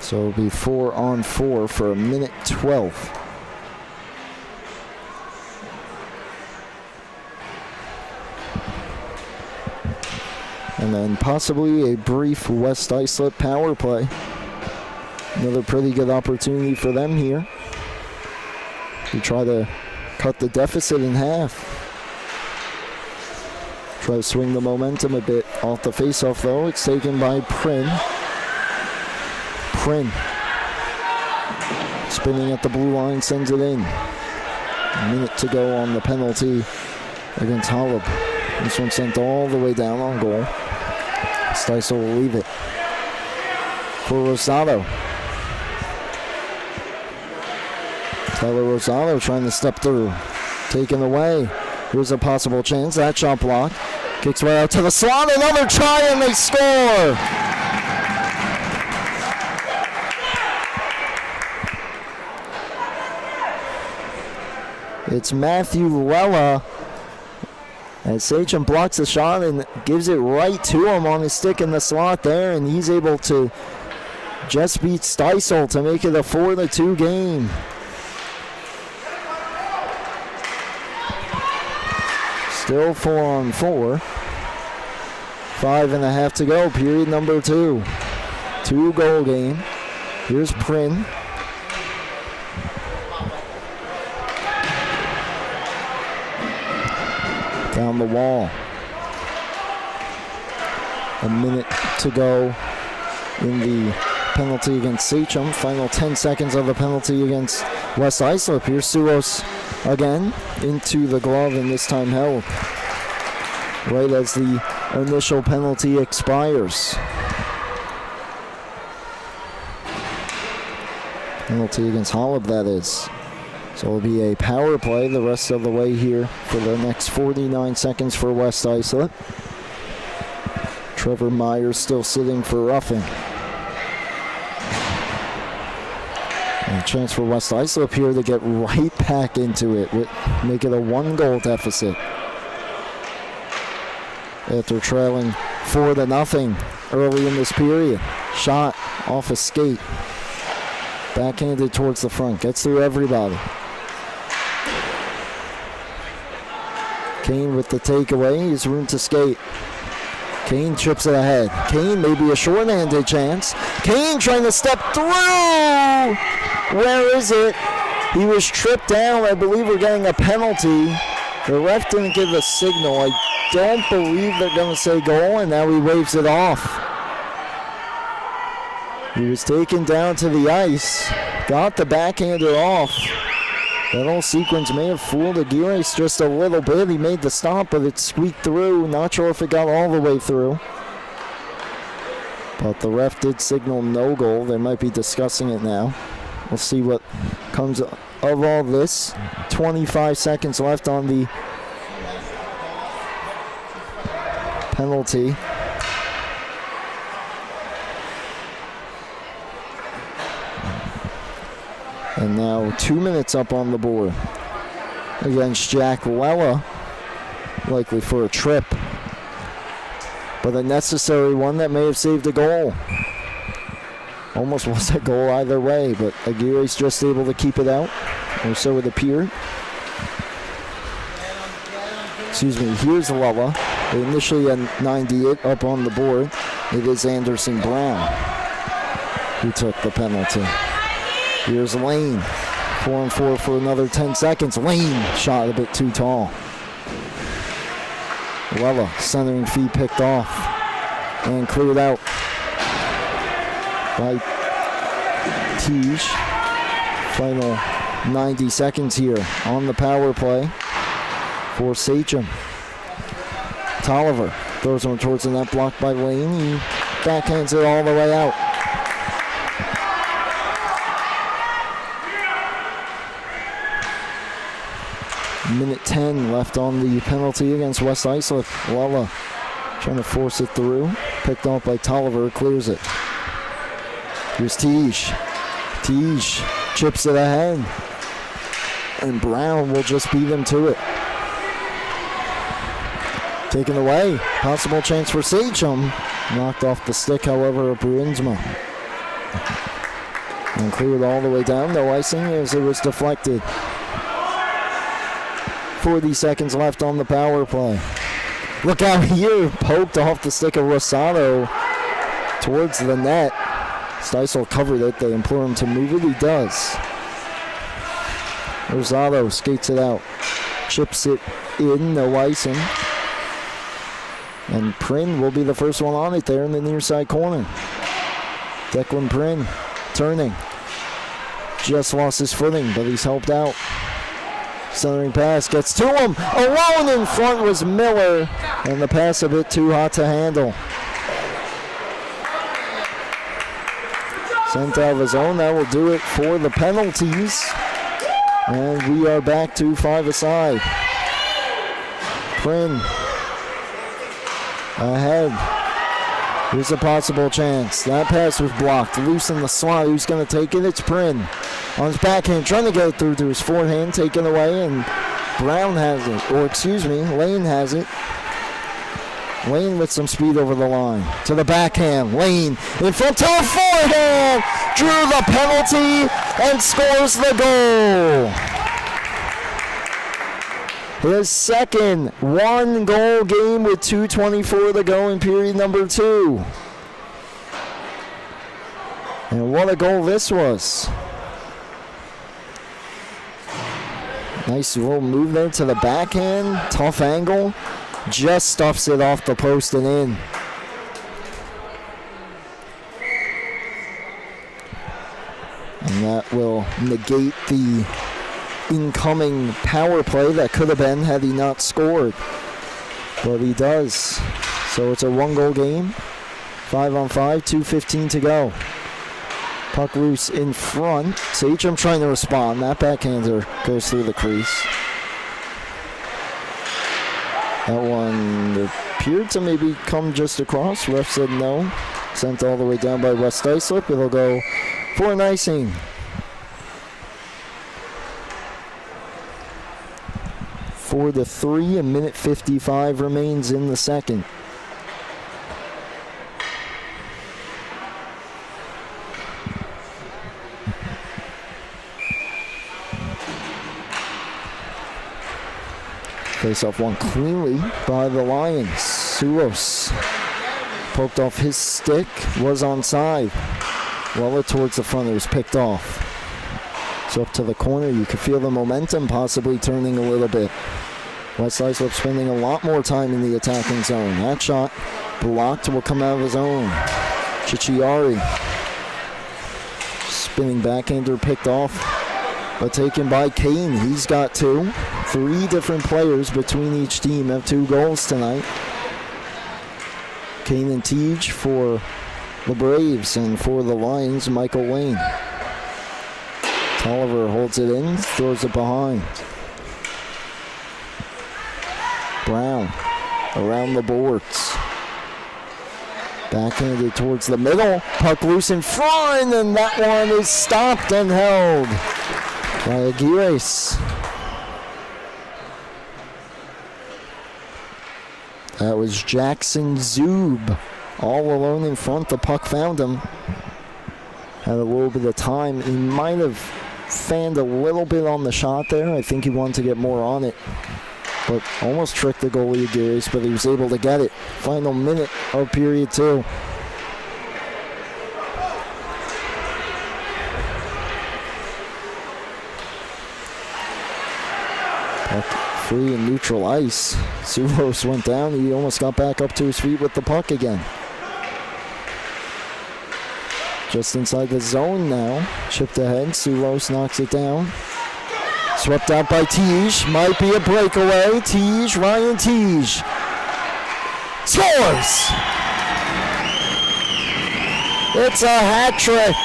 So it'll be 4-on-4 for a minute 12. And then possibly a brief West Islip power play. Another pretty good opportunity for them here to try to cut the deficit in half. Try to swing the momentum a bit off the faceoff though. It's taken by Prin. Prin spinning at the blue line, sends it in. A minute to go on the penalty against Holub. This one sent all the way down on goal. Stiesel will leave it for Rosado. Tyler Rosado trying to step through. Taken away. Here's a possible chance. That shot block. Kicks right out to the slot. Another try and they score. It's Matthew Luella. And Sachem blocks the shot and gives it right to him on his stick in the slot there. And he's able to just beat Stiesel to make it a 4-2 game. Still 4-on-4. 5.5 to go, period number 2. 2-goal game. Here's Prin. Down the wall. A minute to go in the penalty against Sachem. Final 10 seconds of the penalty against West Islip. Here's Suos again into the glove, and this time held right as the initial penalty expires. Penalty against Holub, that is. So it'll be a power play the rest of the way here for the next 49 seconds for West Islip. Trevor Myers still sitting for roughing. And a chance for West Islip here to get right back into it, make it a 1-goal deficit. After trailing 4-0 early in this period. Shot off a skate. Backhanded towards the front. Gets through everybody. Kane with the takeaway. He has room to skate. Kane chips it ahead. Kane maybe a short-handed chance. Kane trying to step through. Where is it? He was tripped down. I believe we're getting a penalty. The ref didn't give a signal. I don't believe they're going to say goal, and now he waves it off. He was taken down to the ice. Got the backhander off. That whole sequence may have fooled Aguirre just a little bit. He made the stop, but it squeaked through. Not sure if it got all the way through. But the ref did signal no goal. They might be discussing it now. We'll see what comes of all this. 25 seconds left on the penalty. And now 2 minutes up on the board against Jack Lella, likely for a trip, but a necessary one that may have saved a goal. Almost was a goal either way, but Aguirre's just able to keep it out, or so it appeared. Excuse me, here's Lella. Initially at 98 up on the board. It is Anderson Brown who took the penalty. Here's Lane. 4-on-4 for another 10 seconds. Lane shot a bit too tall. Lella, centering feed picked off and cleared out by Tej. Final 90 seconds here on the power play for Sachem. Tolliver throws one towards the net, blocked by Lane. He backhands it all the way out. Minute 10 left on the penalty against West Islip. Lella trying to force it through. Picked off by Tolliver, clears it. Here's Tej. Tej chips it ahead. And Brown will just beat him to it. Taken away. Possible chance for Sachem. Knocked off the stick, however, of Bruinsma. And cleared all the way down. No icing as it was deflected. 40 seconds left on the power play. Look out here. Poked off the stick of Rosado towards the net. Steisel covered it. They implore him to move it. He does. Rosado skates it out. Chips it in. No icing. And Prin will be the first one on it there in the near side corner. Declan Prin turning. Just lost his footing, but he's helped out. Centering pass gets to him. Alone in front was Miller. And the pass a bit too hot to handle. Sent out of his own. That will do it for the penalties. And we are back to 5-a-side. Prin ahead. Here's a possible chance. That pass was blocked. Loose in the slot. Who's going to take it? It's Prin. On his backhand, trying to get it through to his forehand. Taken away, and Brown has it. Or, excuse me, Lane has it. Lane with some speed over the line. To the backhand. Lane in front to the forehand. Drew the penalty and scores the goal. His second one-goal game with 2:24 to go in period number 2. And what a goal this was. Nice little move there to the backhand. Tough angle. Just stuffs it off the post and in. And that will negate the incoming power play that could have been had he not scored. But he does. So it's a one-goal game. 5-on-5, 2:15 to go. Puck loose in front. Sachem trying to respond. That backhander goes through the crease. That one appeared to maybe come just across. Ref said no. Sent all the way down by West Islip. It'll go for an icing. 4-3, a minute 55 remains in the second. Face off one cleanly by the Lions. Sulos poked off his stick, was onside. Well, towards the front, it was picked off. So up to the corner, you could feel the momentum possibly turning a little bit. West Islip spending a lot more time in the attacking zone. That shot blocked, will come out of his own. Chichiari spinning backhander picked off, but taken by Kane. He's got 2. 3 different players between each team have 2 goals tonight. Kane and Tej for the Braves, and for the Lions, Michael Lane. Tolliver holds it in, throws it behind. Brown around the boards. Backhanded towards the middle. Puck loose in front, and that one is stopped and held by Aguirres. That was Jackson Zub all alone in front. The puck found him. Had a little bit of time. He might have fanned a little bit on the shot there. I think he wanted to get more on it, but almost tricked the goalie Aguirres, but he was able to get it. Final minute of period 2. free and neutral ice. Sulos went down. He almost got back up to his feet with the puck again. Just inside the zone now. Chipped ahead. Sulos knocks it down. Swept out by Tej. Might be a breakaway. Tej, Ryan Tej. Scores! It's a hat trick.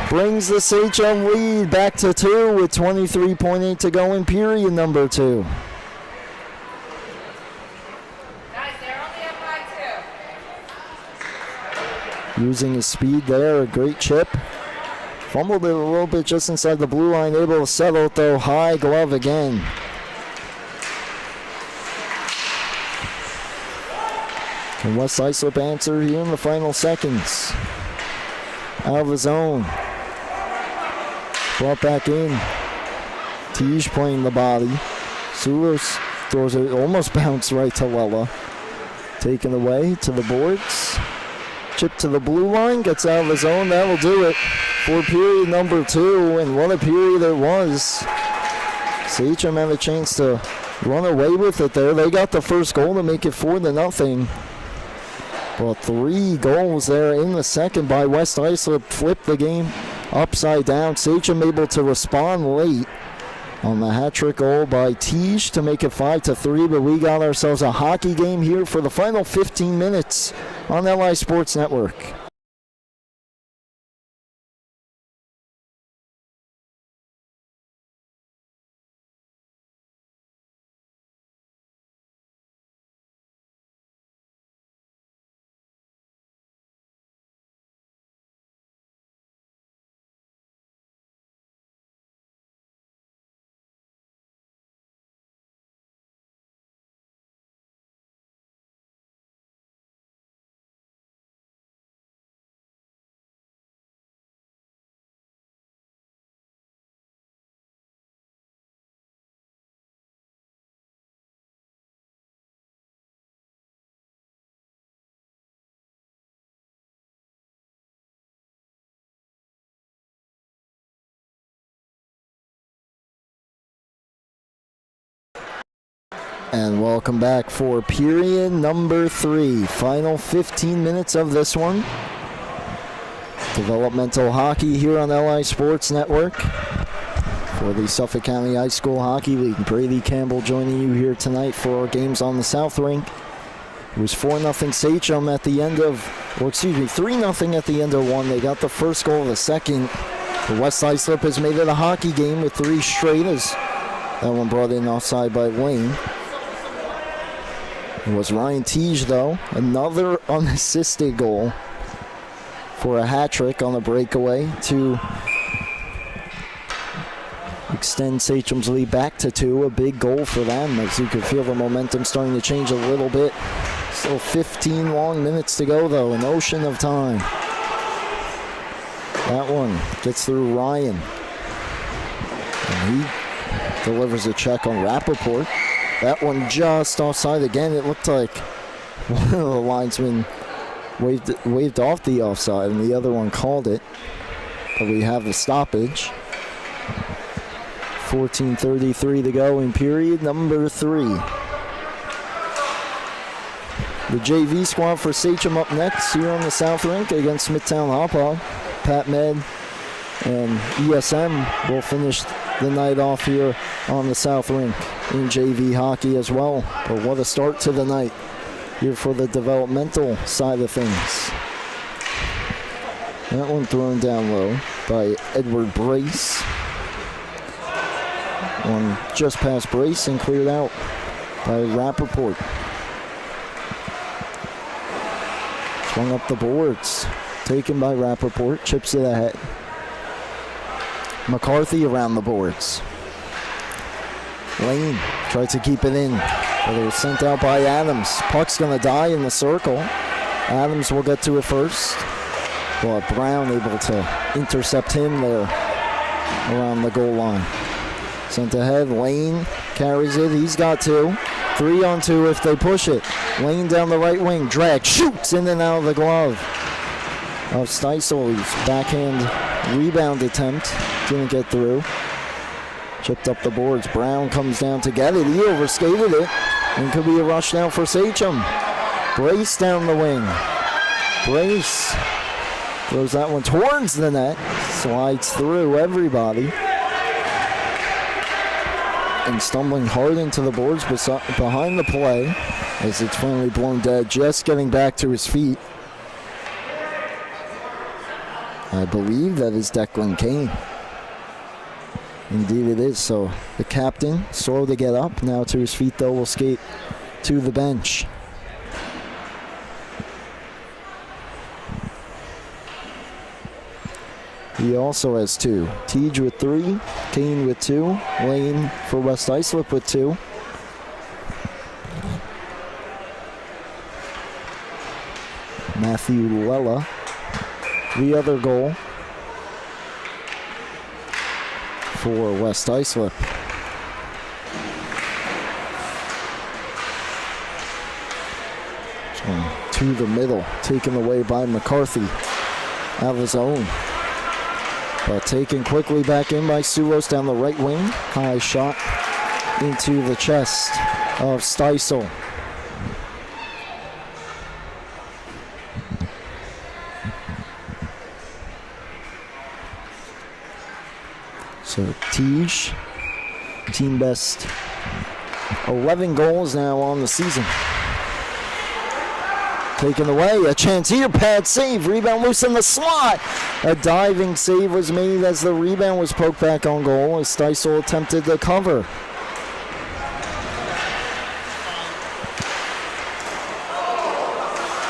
Brings the Sachem lead back to 2 with 23.8 to go in period number 2. Using his speed there, a great chip. Fumbled it a little bit just inside the blue line, able to settle it though. High glove again. Can West Islip answer here in the final seconds? Out of the zone. Brought back in. Tej playing the body. Sulos throws it, almost bounced right to Lella. Taken away to the boards. Chip to the blue line, gets out of the zone. That'll do it for period number 2. And what a period it was. Sachem had a chance to run away with it there. They got the first goal to make it 4-0. But 3 goals there in the second by West Islip flipped the game upside down. Sachem able to respond late on the hat-trick goal by Tej to make it 5-3. But we got ourselves a hockey game here for the final 15 minutes on LI Sports Network. And welcome back for period number 3. Final 15 minutes of this one. Developmental hockey here on LI Sports Network. For the Suffolk County High School Hockey League. Brady Campbell joining you here tonight for our games on the South Rink. It was 4-0 Sachem at the end of, 3-0 at the end of 1. They got the first goal of the second. The West Islip has made it a hockey game with 3 straight as that one brought in offside by Wayne. It was Ryan Tej, though. Another unassisted goal for a hat trick on the breakaway to extend Sachem's lead back to 2. A big goal for them as you could feel the momentum starting to change a little bit. Still 15 long minutes to go, though. An ocean of time. That one gets through Ryan. And he delivers a check on Rappaport. That one just offside again. It looked like one of the linesmen waved off the offside and the other one called it. But we have the stoppage. 14:33 to go in period number 3. The JV squad for Sachem up next here on the South Rink against Smithtown Hauppauge. Pat Med and ESM will finish the night off here on the South Rink in JV hockey as well. But what a start to the night here for the developmental side of things. That one thrown down low by Edward Brace. One just past Brace and cleared out by Rappaport. Swung up the boards. Taken by Rappaport. Chips it ahead. McCarthy around the boards. Lane tried to keep it in, but it was sent out by Adams. Puck's going to die in the circle. Adams will get to it first, but Brown able to intercept him there around the goal line. Sent ahead, Lane carries it. He's got 2. 3-on-2 if they push it. Lane down the right wing, drag, shoots in and out of the glove of Steisel's backhand rebound attempt. Didn't get through. Chipped up the boards. Brown comes down to get it. He overskated it. And could be a rush now for Sachem. Brace down the wing. Brace throws that one towards the net. Slides through everybody. And stumbling hard into the boards behind the play as it's finally blown dead. Just getting back to his feet. I believe that is Declan Kane. Indeed it is. So the captain, slow to get up. Now to his feet though, will skate to the bench. He also has 2. Teej with 3, Kane with 2, Lane for West Islip with 2. Matthew Lella, the other goal for West Islip. To the middle, taken away by McCarthy out of his own. But taken quickly back in by Sulos down the right wing. High shot into the chest of Steisel. So Teej, team best 11 goals now on the season. Taken away, a chance here, pad save, rebound loose in the slot. A diving save was made as the rebound was poked back on goal as Steisel attempted to cover.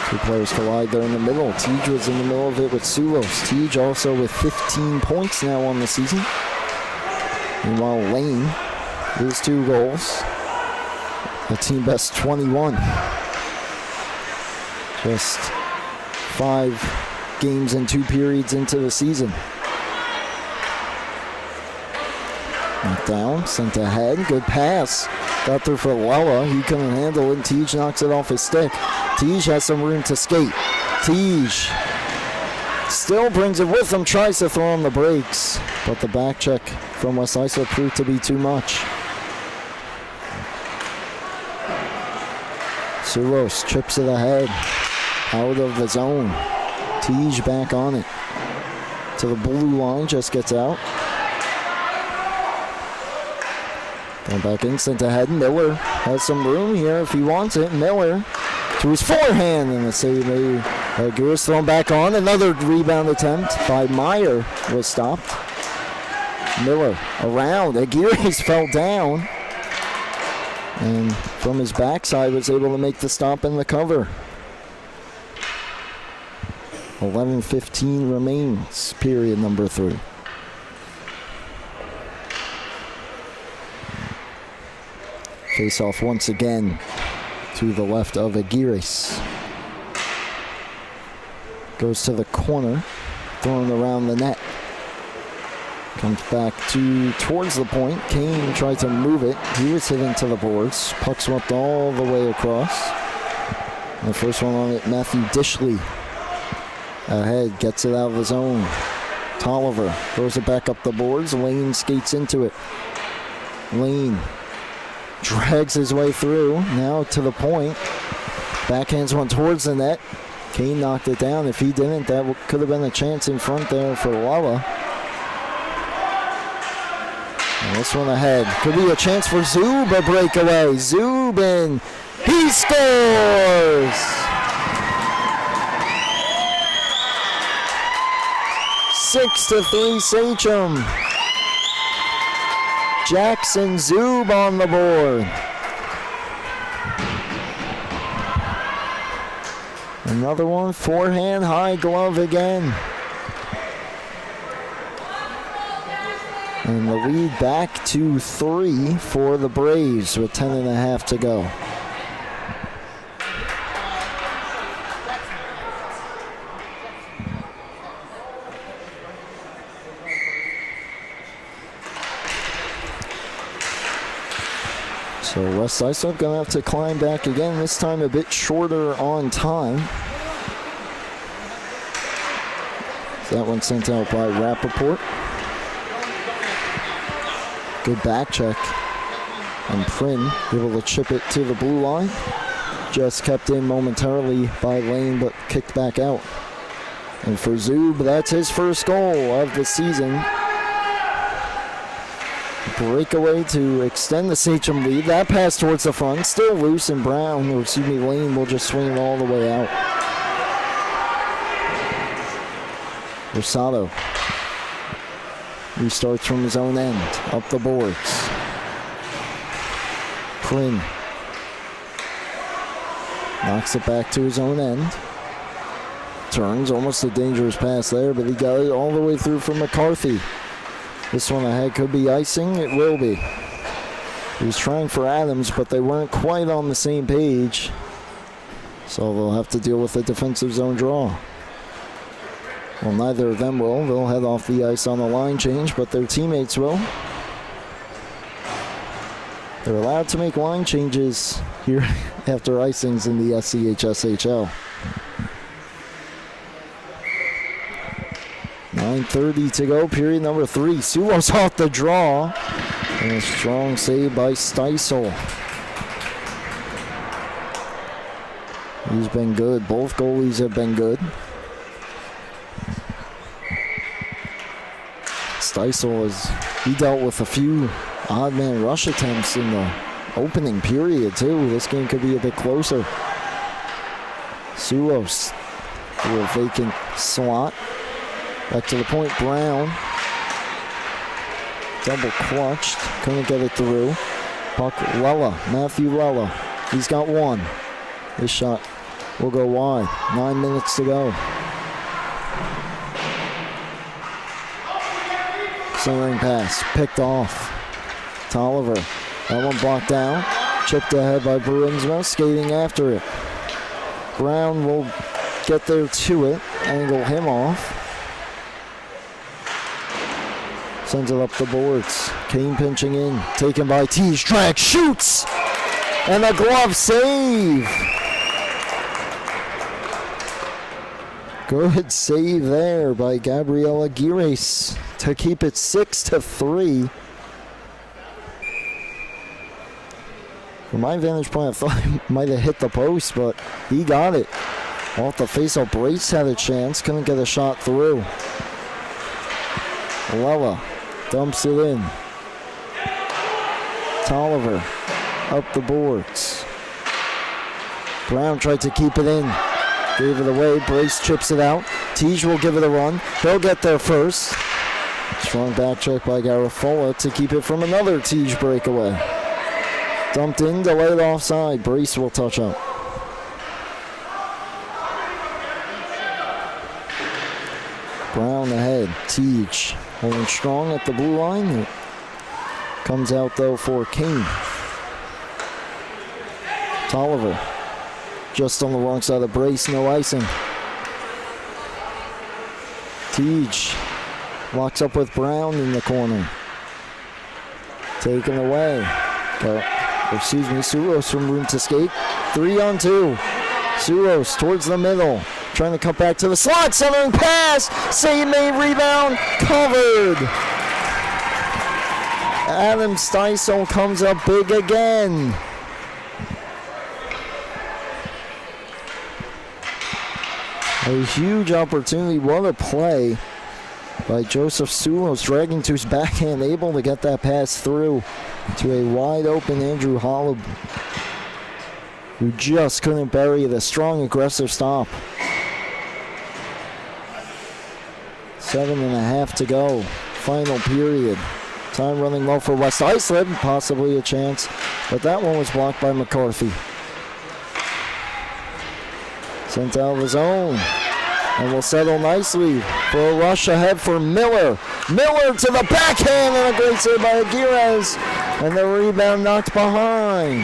Two players collide there in the middle. Teej was in the middle of it with Sulos. Teej also with 15 points now on the season. Meanwhile, Lane, his 2 goals. A team best 21. Just 5 games and 2 periods into the season. Knocked down, sent ahead, good pass. Got through for Lella, he couldn't handle it. Teej knocks it off his stick. Teej has some room to skate. Teej still brings it with him, tries to throw on the brakes, but the back check from West Islip proved to be too much. Sulos chips it ahead. Out of the zone. Teej back on it. To the blue line, just gets out. Going back in, sent ahead. Miller has some room here if he wants it. Miller to his forehand, and the save made. Aguirre's thrown back on. Another rebound attempt by Meyer was stopped. Miller around. Aguirre's fell down. And from his backside was able to make the stop and the cover. 11:15 remains, period number 3. Face off once again to the left of Aguirre's. Goes to the corner, thrown around the net. Comes back towards the point. Kane tried to move it. He was hit into the boards. Puck swept all the way across. And the first one on it, Matthew Dishley. Ahead, gets it out of the zone. Tolliver throws it back up the boards. Lane skates into it. Lane drags his way through. Now to the point. Backhands one towards the net. Kane knocked it down. If he didn't, that could have been a chance in front there for Lala. And this one ahead. Could be a chance for Zub, a breakaway. Zubin, he scores! 6-3 Sachem. Jackson Zub on the board. Another one, forehand, high glove again. And the lead back to 3 for the Braves with 10.5 to go. So West Islip going to have to climb back again, this time a bit shorter on time. That one sent out by Rappaport. Good back check. And Prin able to chip it to the blue line. Just kept in momentarily by Lane, but kicked back out. And for Zub, that's his first goal of the season. Breakaway to extend the Sachem lead. That pass towards the front, still loose, and Lane will just swing it all the way out. Rosado restarts from his own end, up the boards. Prin knocks it back to his own end. Turns, almost a dangerous pass there, but he got it all the way through for McCarthy. This one ahead could be icing. It will be. He was trying for Adams, but they weren't quite on the same page. So they'll have to deal with a defensive zone draw. Well, neither of them will. They'll head off the ice on the line change, but their teammates will. They're allowed to make line changes here after icings in the SCHSHL. 9:30 to go, period number 3. Sulos off the draw. And a strong save by Steisel. He's been good. Both goalies have been good. Steisel he dealt with a few odd man rush attempts in the opening period too. This game could be a bit closer. Sulos through a vacant slot. Back to the point, Brown. Double clutched, couldn't get it through. Puck, Matthew Lella. He's got one. This shot will go wide. 9 minutes to go. Centering pass, picked off. Tolliver, that one blocked down. Chipped ahead by Bruinsma, skating after it. Brown will get there to it, angle him off. Sends it up the boards. Kane pinching in, taken by Tees. Track shoots! And a glove save! Good save there by Gabriela Gires to keep it 6-3. From my vantage point, I thought he might have hit the post, but he got it. Off the faceoff, Brace had a chance, couldn't get a shot through. Lella dumps it in. Tolliver up the boards. Brown tried to keep it in. Gave it away. Brace chips it out. Tej will give it a run. He'll get there first. Strong back check by Garafola to keep it from another Tej breakaway. Dumped in, delayed offside. Brace will touch up. Brown ahead. Tej holding strong at the blue line. It comes out though for Kane. Tolliver just on the wrong side of the brace, no icing. Tej locks up with Brown in the corner. Taken away. Suros from room to skate. 3-on-2. Suros towards the middle. Trying to cut back to the slot. Centering pass. Save made, rebound. Covered. Adam Steisel comes up big again. A huge opportunity. What a play by Joseph Sulos, dragging to his backhand, able to get that pass through to a wide open Andrew Hollab, who just couldn't bury the strong aggressive stop. 7.5 to go. Final period. Time running low for West Islip, possibly a chance, but that one was blocked by McCarthy. Sent out of his own, and will settle nicely for a rush ahead for Miller. Miller to the backhand, and a great save by Aguirre, and the rebound knocked behind.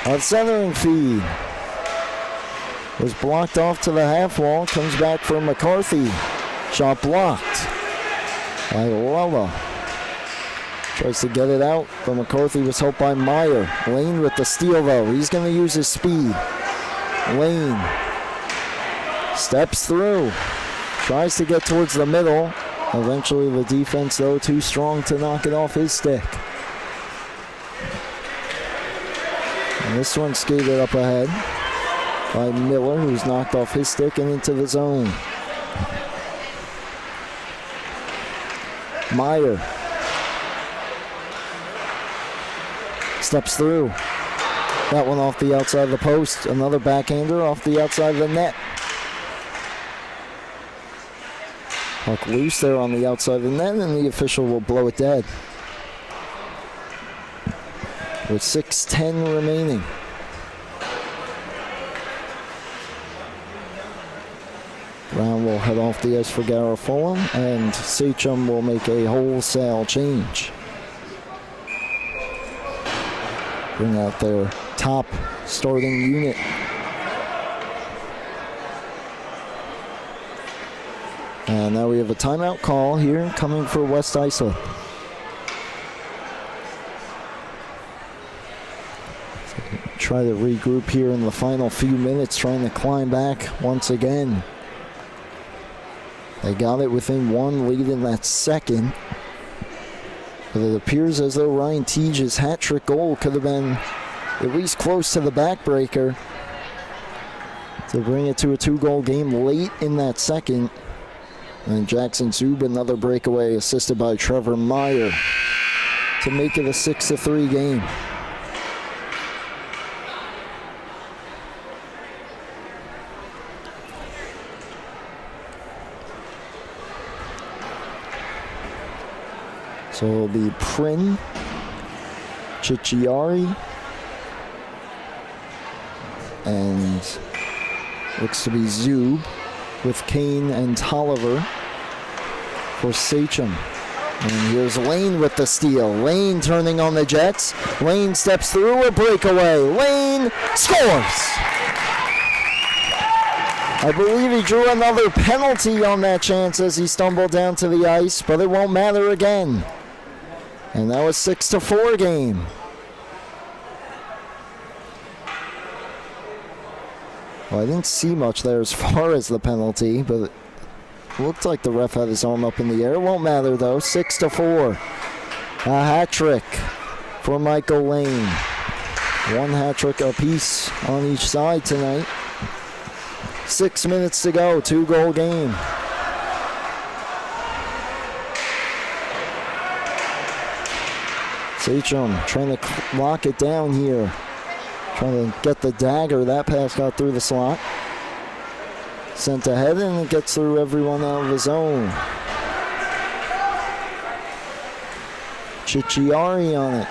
A centering feed was blocked off to the half wall, comes back for McCarthy. Shot blocked by Lella. Tries to get it out, but McCarthy was helped by Meyer. Lane with the steal though. He's going to use his speed. Lane steps through. Tries to get towards the middle. Eventually the defense, though, too strong to knock it off his stick. And this one skated up ahead by Miller, who's knocked off his stick and into the zone. Meyer steps through. That one off the outside of the post. Another backhander off the outside of the net. Puck loose there on the outside of the net, and the official will blow it dead. With 6:10 remaining. Brown will head off the ice for Garofalo, and Sachem will make a wholesale change. Bring out their top starting unit. And now we have a timeout call here coming for West Islip. Try to regroup here in the final few minutes, trying to climb back once again. They got it within one, lead in that second. But it appears as though Ryan Teage's hat-trick goal could have been at least close to the backbreaker to bring it to a 2-goal game late in that second. And Jackson Zub, another breakaway assisted by Trevor Meyer to make it a 6-3 game. So it'll be Prin, Chichiari, and looks to be Zub with Kane and Tolliver for Sachem. And here's Lane with the steal. Lane turning on the Jets. Lane steps through a breakaway. Lane scores! I believe he drew another penalty on that chance as he stumbled down to the ice, but it won't matter again. And that was 6-4 game. Well, I didn't see much there as far as the penalty, but it looked like the ref had his arm up in the air. It won't matter though. 6-4. A hat trick for Michael Lane. One hat trick apiece on each side tonight. 6 minutes to go. 2-goal game. Sachem trying to lock it down here. Trying to get the dagger. That pass got through the slot. Sent ahead, and it gets through everyone out of the zone. Chichiari on it.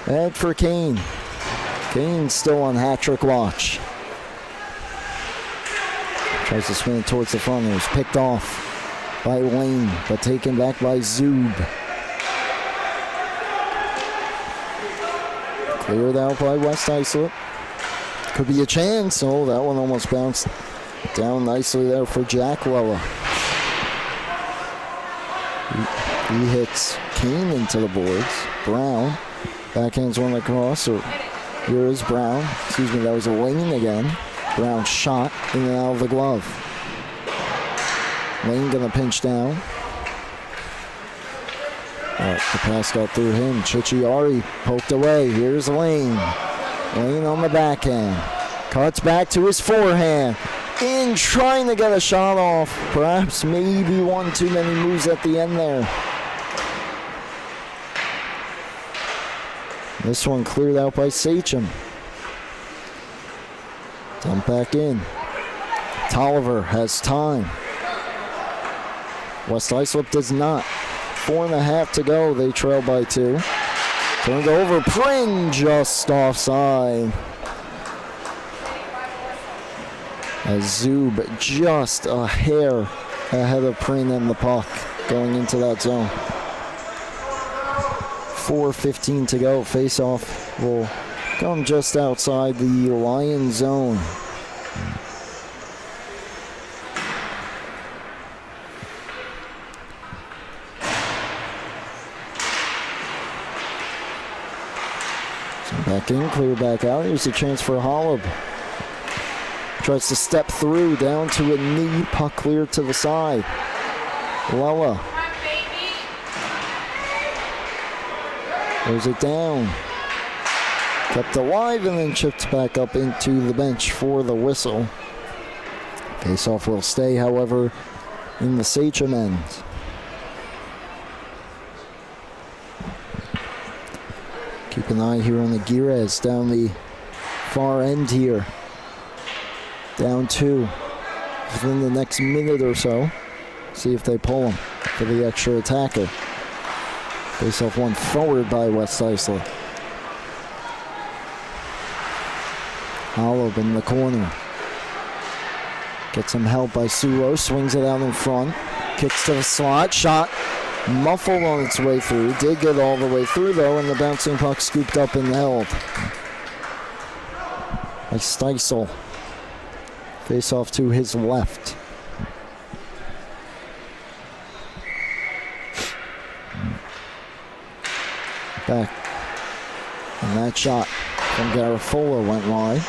Head for Kane. Kane's still on hat-trick watch. Tries to spin it towards the front. It was picked off by Lane, but taken back by Zub. Cleared out by West Islip. Could be a chance. Oh, that one almost bounced down nicely there for Jack Loa. He hits Kane into the boards. Brown backhands one across. So here is Brown. Excuse me, that was a Lane again. Brown shot in and out of the glove. Lane gonna pinch down. The pass got through him. Chichiari poked away. Here's Lane. Lane on the backhand. Cuts back to his forehand. In trying to get a shot off. Perhaps maybe one too many moves at the end there. This one cleared out by Sachem. Dump back in. Tolliver has time. West Islip does not. 4.5 to go. They trail by 2. Turned over. Prin just offside. As Zub just a hair ahead of Prin and the puck going into that zone. 4:15 to go. Face-off will come just outside the Lion zone. Back in, clear back out. Here's a chance for Holub. Tries to step through, down to a knee, puck cleared to the side. Lella. Throws it down. Kept alive and then chipped back up into the bench for the whistle. Face-off will stay, however, in the Sachem end. Keep an eye here on the Gires down the far end here. Down 2 within the next minute or so. See if they pull him for the extra attacker. Face-off one forward by West Islip. Holub in the corner. Gets some help by Sulo. Swings it out in front. Kicks to the slot. Shot muffled on its way through. Did get all the way through, though, and the bouncing puck scooped up and held by Steisel. Face off to his left. Back. And that shot from Garafola went wide.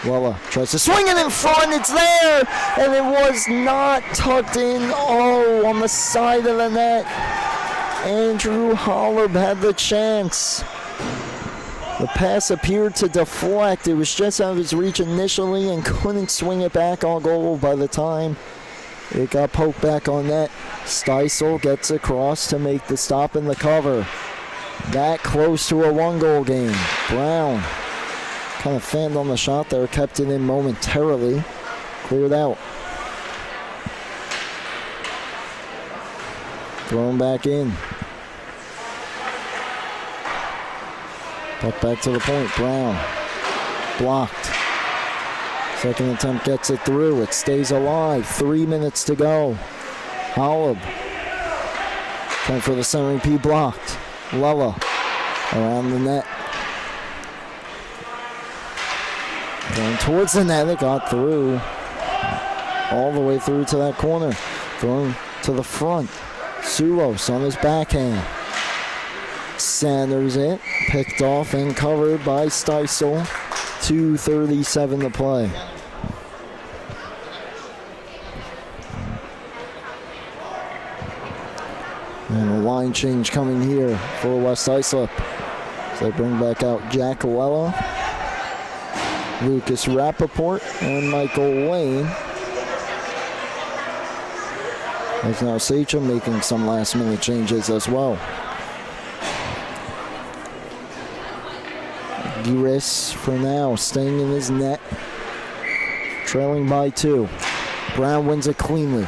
Wella tries to swing it in front. It's there, and it was not tucked in. Oh, on the side of the net. Andrew Holub had the chance. The pass appeared to deflect. It was just out of his reach initially and couldn't swing it back on goal by the time it got poked back on net. Steisel gets across to make the stop in the cover. That close to a 1-goal game. Brown kind of fanned on the shot there, kept it in momentarily, cleared out. Thrown back in. Puck back to the point. Brown blocked. Second attempt gets it through. It stays alive. 3 minutes to go. Holub trying for the centering P, blocked. Lella around the net. Going towards the net, it got through. All the way through to that corner. Thrown to the front. Sulos on his backhand. Centers it. Picked off and covered by Steisel. 2:37 to play. And a line change coming here for West Islip. So they bring back out Jack Lella, Lucas Rappaport, and Michael Lane. As now Sachem making some last-minute changes as well. Giris for now, staying in his net, trailing by 2. Brown wins it cleanly.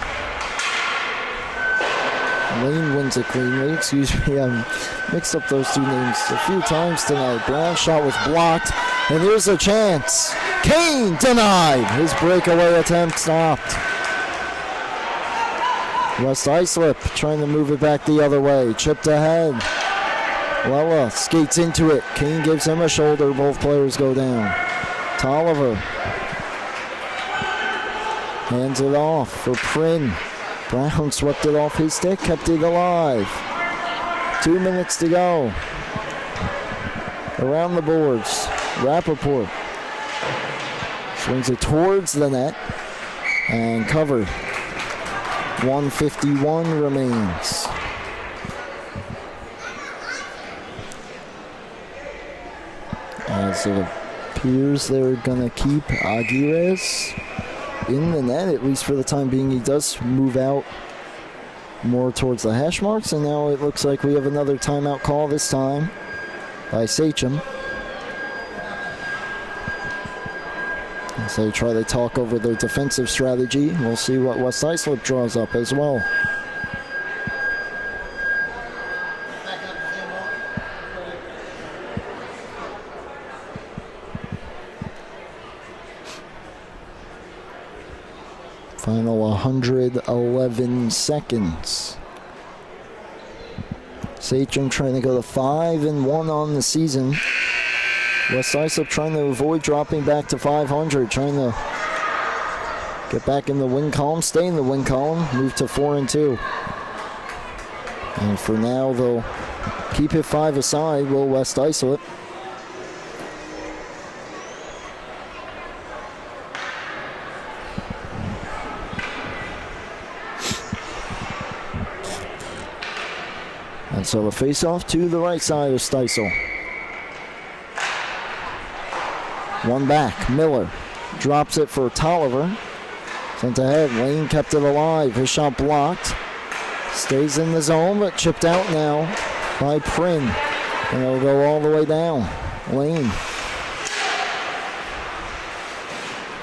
Lane wins it cleanly, excuse me, I mixed up those two names a few times tonight. Brown's shot was blocked, and here's a chance. Kane denied. His breakaway attempt stopped. West Islip trying to move it back the other way. Chipped ahead. Lella skates into it. Kane gives him a shoulder. Both players go down. Tolliver hands it off for Prin. Brown swept it off his stick, kept it alive. 2 minutes to go. Around the boards. Rappaport swings it towards the net and covered. 1:51 remains. As it appears they're going to keep Aguirre in the net, at least for the time being. He does move out more towards the hash marks, and now it looks like we have another timeout call, this time by Sachem. As they try to talk over their defensive strategy. We'll see what West Islip draws up as well. Final 111 seconds. Sachem trying to go to 5-1 on the season. West Islip trying to avoid dropping back to 500, trying to get back in the win column, stay in the win column, move to 4-2. And for now, they'll keep it 5 aside, will West Islip. And so the face-off to the right side of Steisel. One back, Miller drops it for Tolliver. Sent ahead, Lane kept it alive. His shot blocked. Stays in the zone, but chipped out now by Prin. And it'll go all the way down. Lane.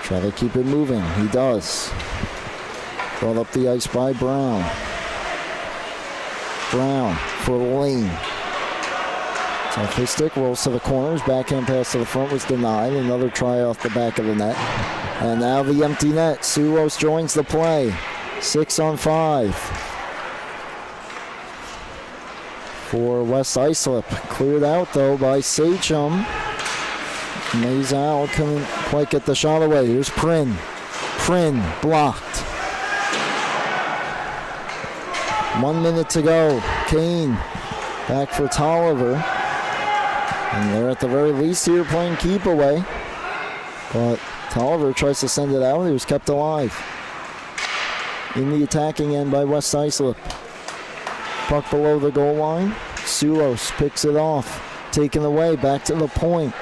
Try to keep it moving. He does. Brought up the ice by Brown. Brown for Lane. Off his stick, rolls to the corners. Backhand pass to the front was denied. Another try off the back of the net. And now the empty net. Sulos joins the play. 6 on 5. For West Islip. Cleared out, though, by Sachem. Maisel couldn't quite get the shot away. Here's Prin. Prin blocked. 1 minute to go. Kane back for Tolliver. And they're at the very least here playing keep away. But Tolliver tries to send it out. He was kept alive. In the attacking end by West Islip. Puck below the goal line. Sulos picks it off. Taken away. Back to the point.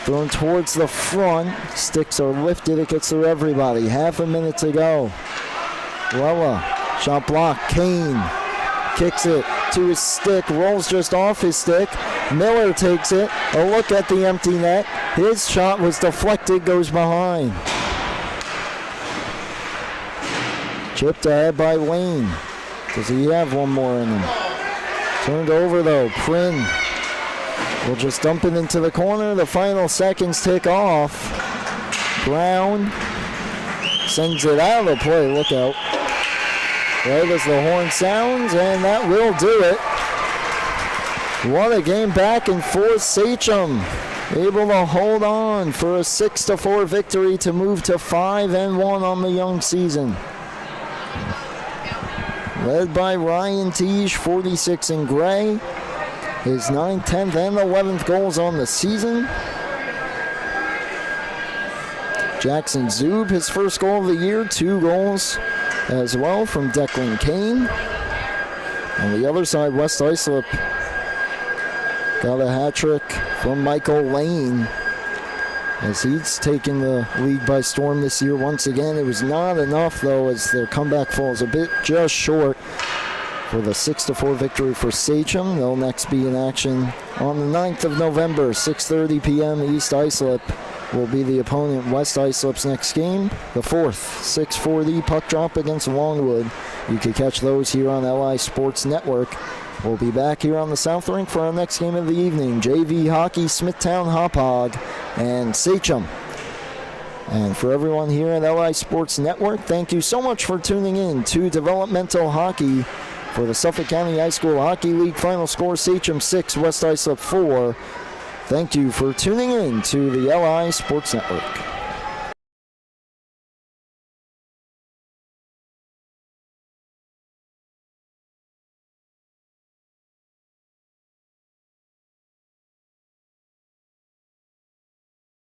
Thrown towards the front. Sticks are lifted. It gets through everybody. Half a minute to go. Wella. Shot block. Kane kicks it to his stick. Rolls just off his stick. Miller takes it. A look at the empty net. His shot was deflected, goes behind. Chipped ahead by Lane. Does he have one more in him? Turned over though. Prin will just dump it into the corner. The final seconds tick off. Brown sends it out of the play. Look out. Right as the horn sounds, and that will do it. What a game back and forth. Sachem able to hold on for a 6-4 victory to move to 5-1 on the young season. Led by Ryan Teague, 46 in gray. His 9th, 10th, and 11th goals on the season. Jackson Zub, his first goal of the year, 2 goals as well from Declan Kane. On the other side, West Islip got a hat trick from Michael Lane as he's taken the league by storm this year once again. It was not enough, though, as their comeback falls a bit just short for the 6-4 victory for Sachem. They'll next be in action on the 9th of November, 6:30 p.m. East Islip will be the opponent. West Islip's next game, the 4th, 6:40 puck drop against Longwood. You can catch those here on LI Sports Network. We'll be back here on the South Rink for our next game of the evening. JV Hockey, Smithtown Hauppauge, and Sachem. And for everyone here at LI Sports Network, thank you so much for tuning in to Developmental Hockey for the Suffolk County High School Hockey League final score, Sachem 6, West Islip 4. Thank you for tuning in to the LI Sports Network.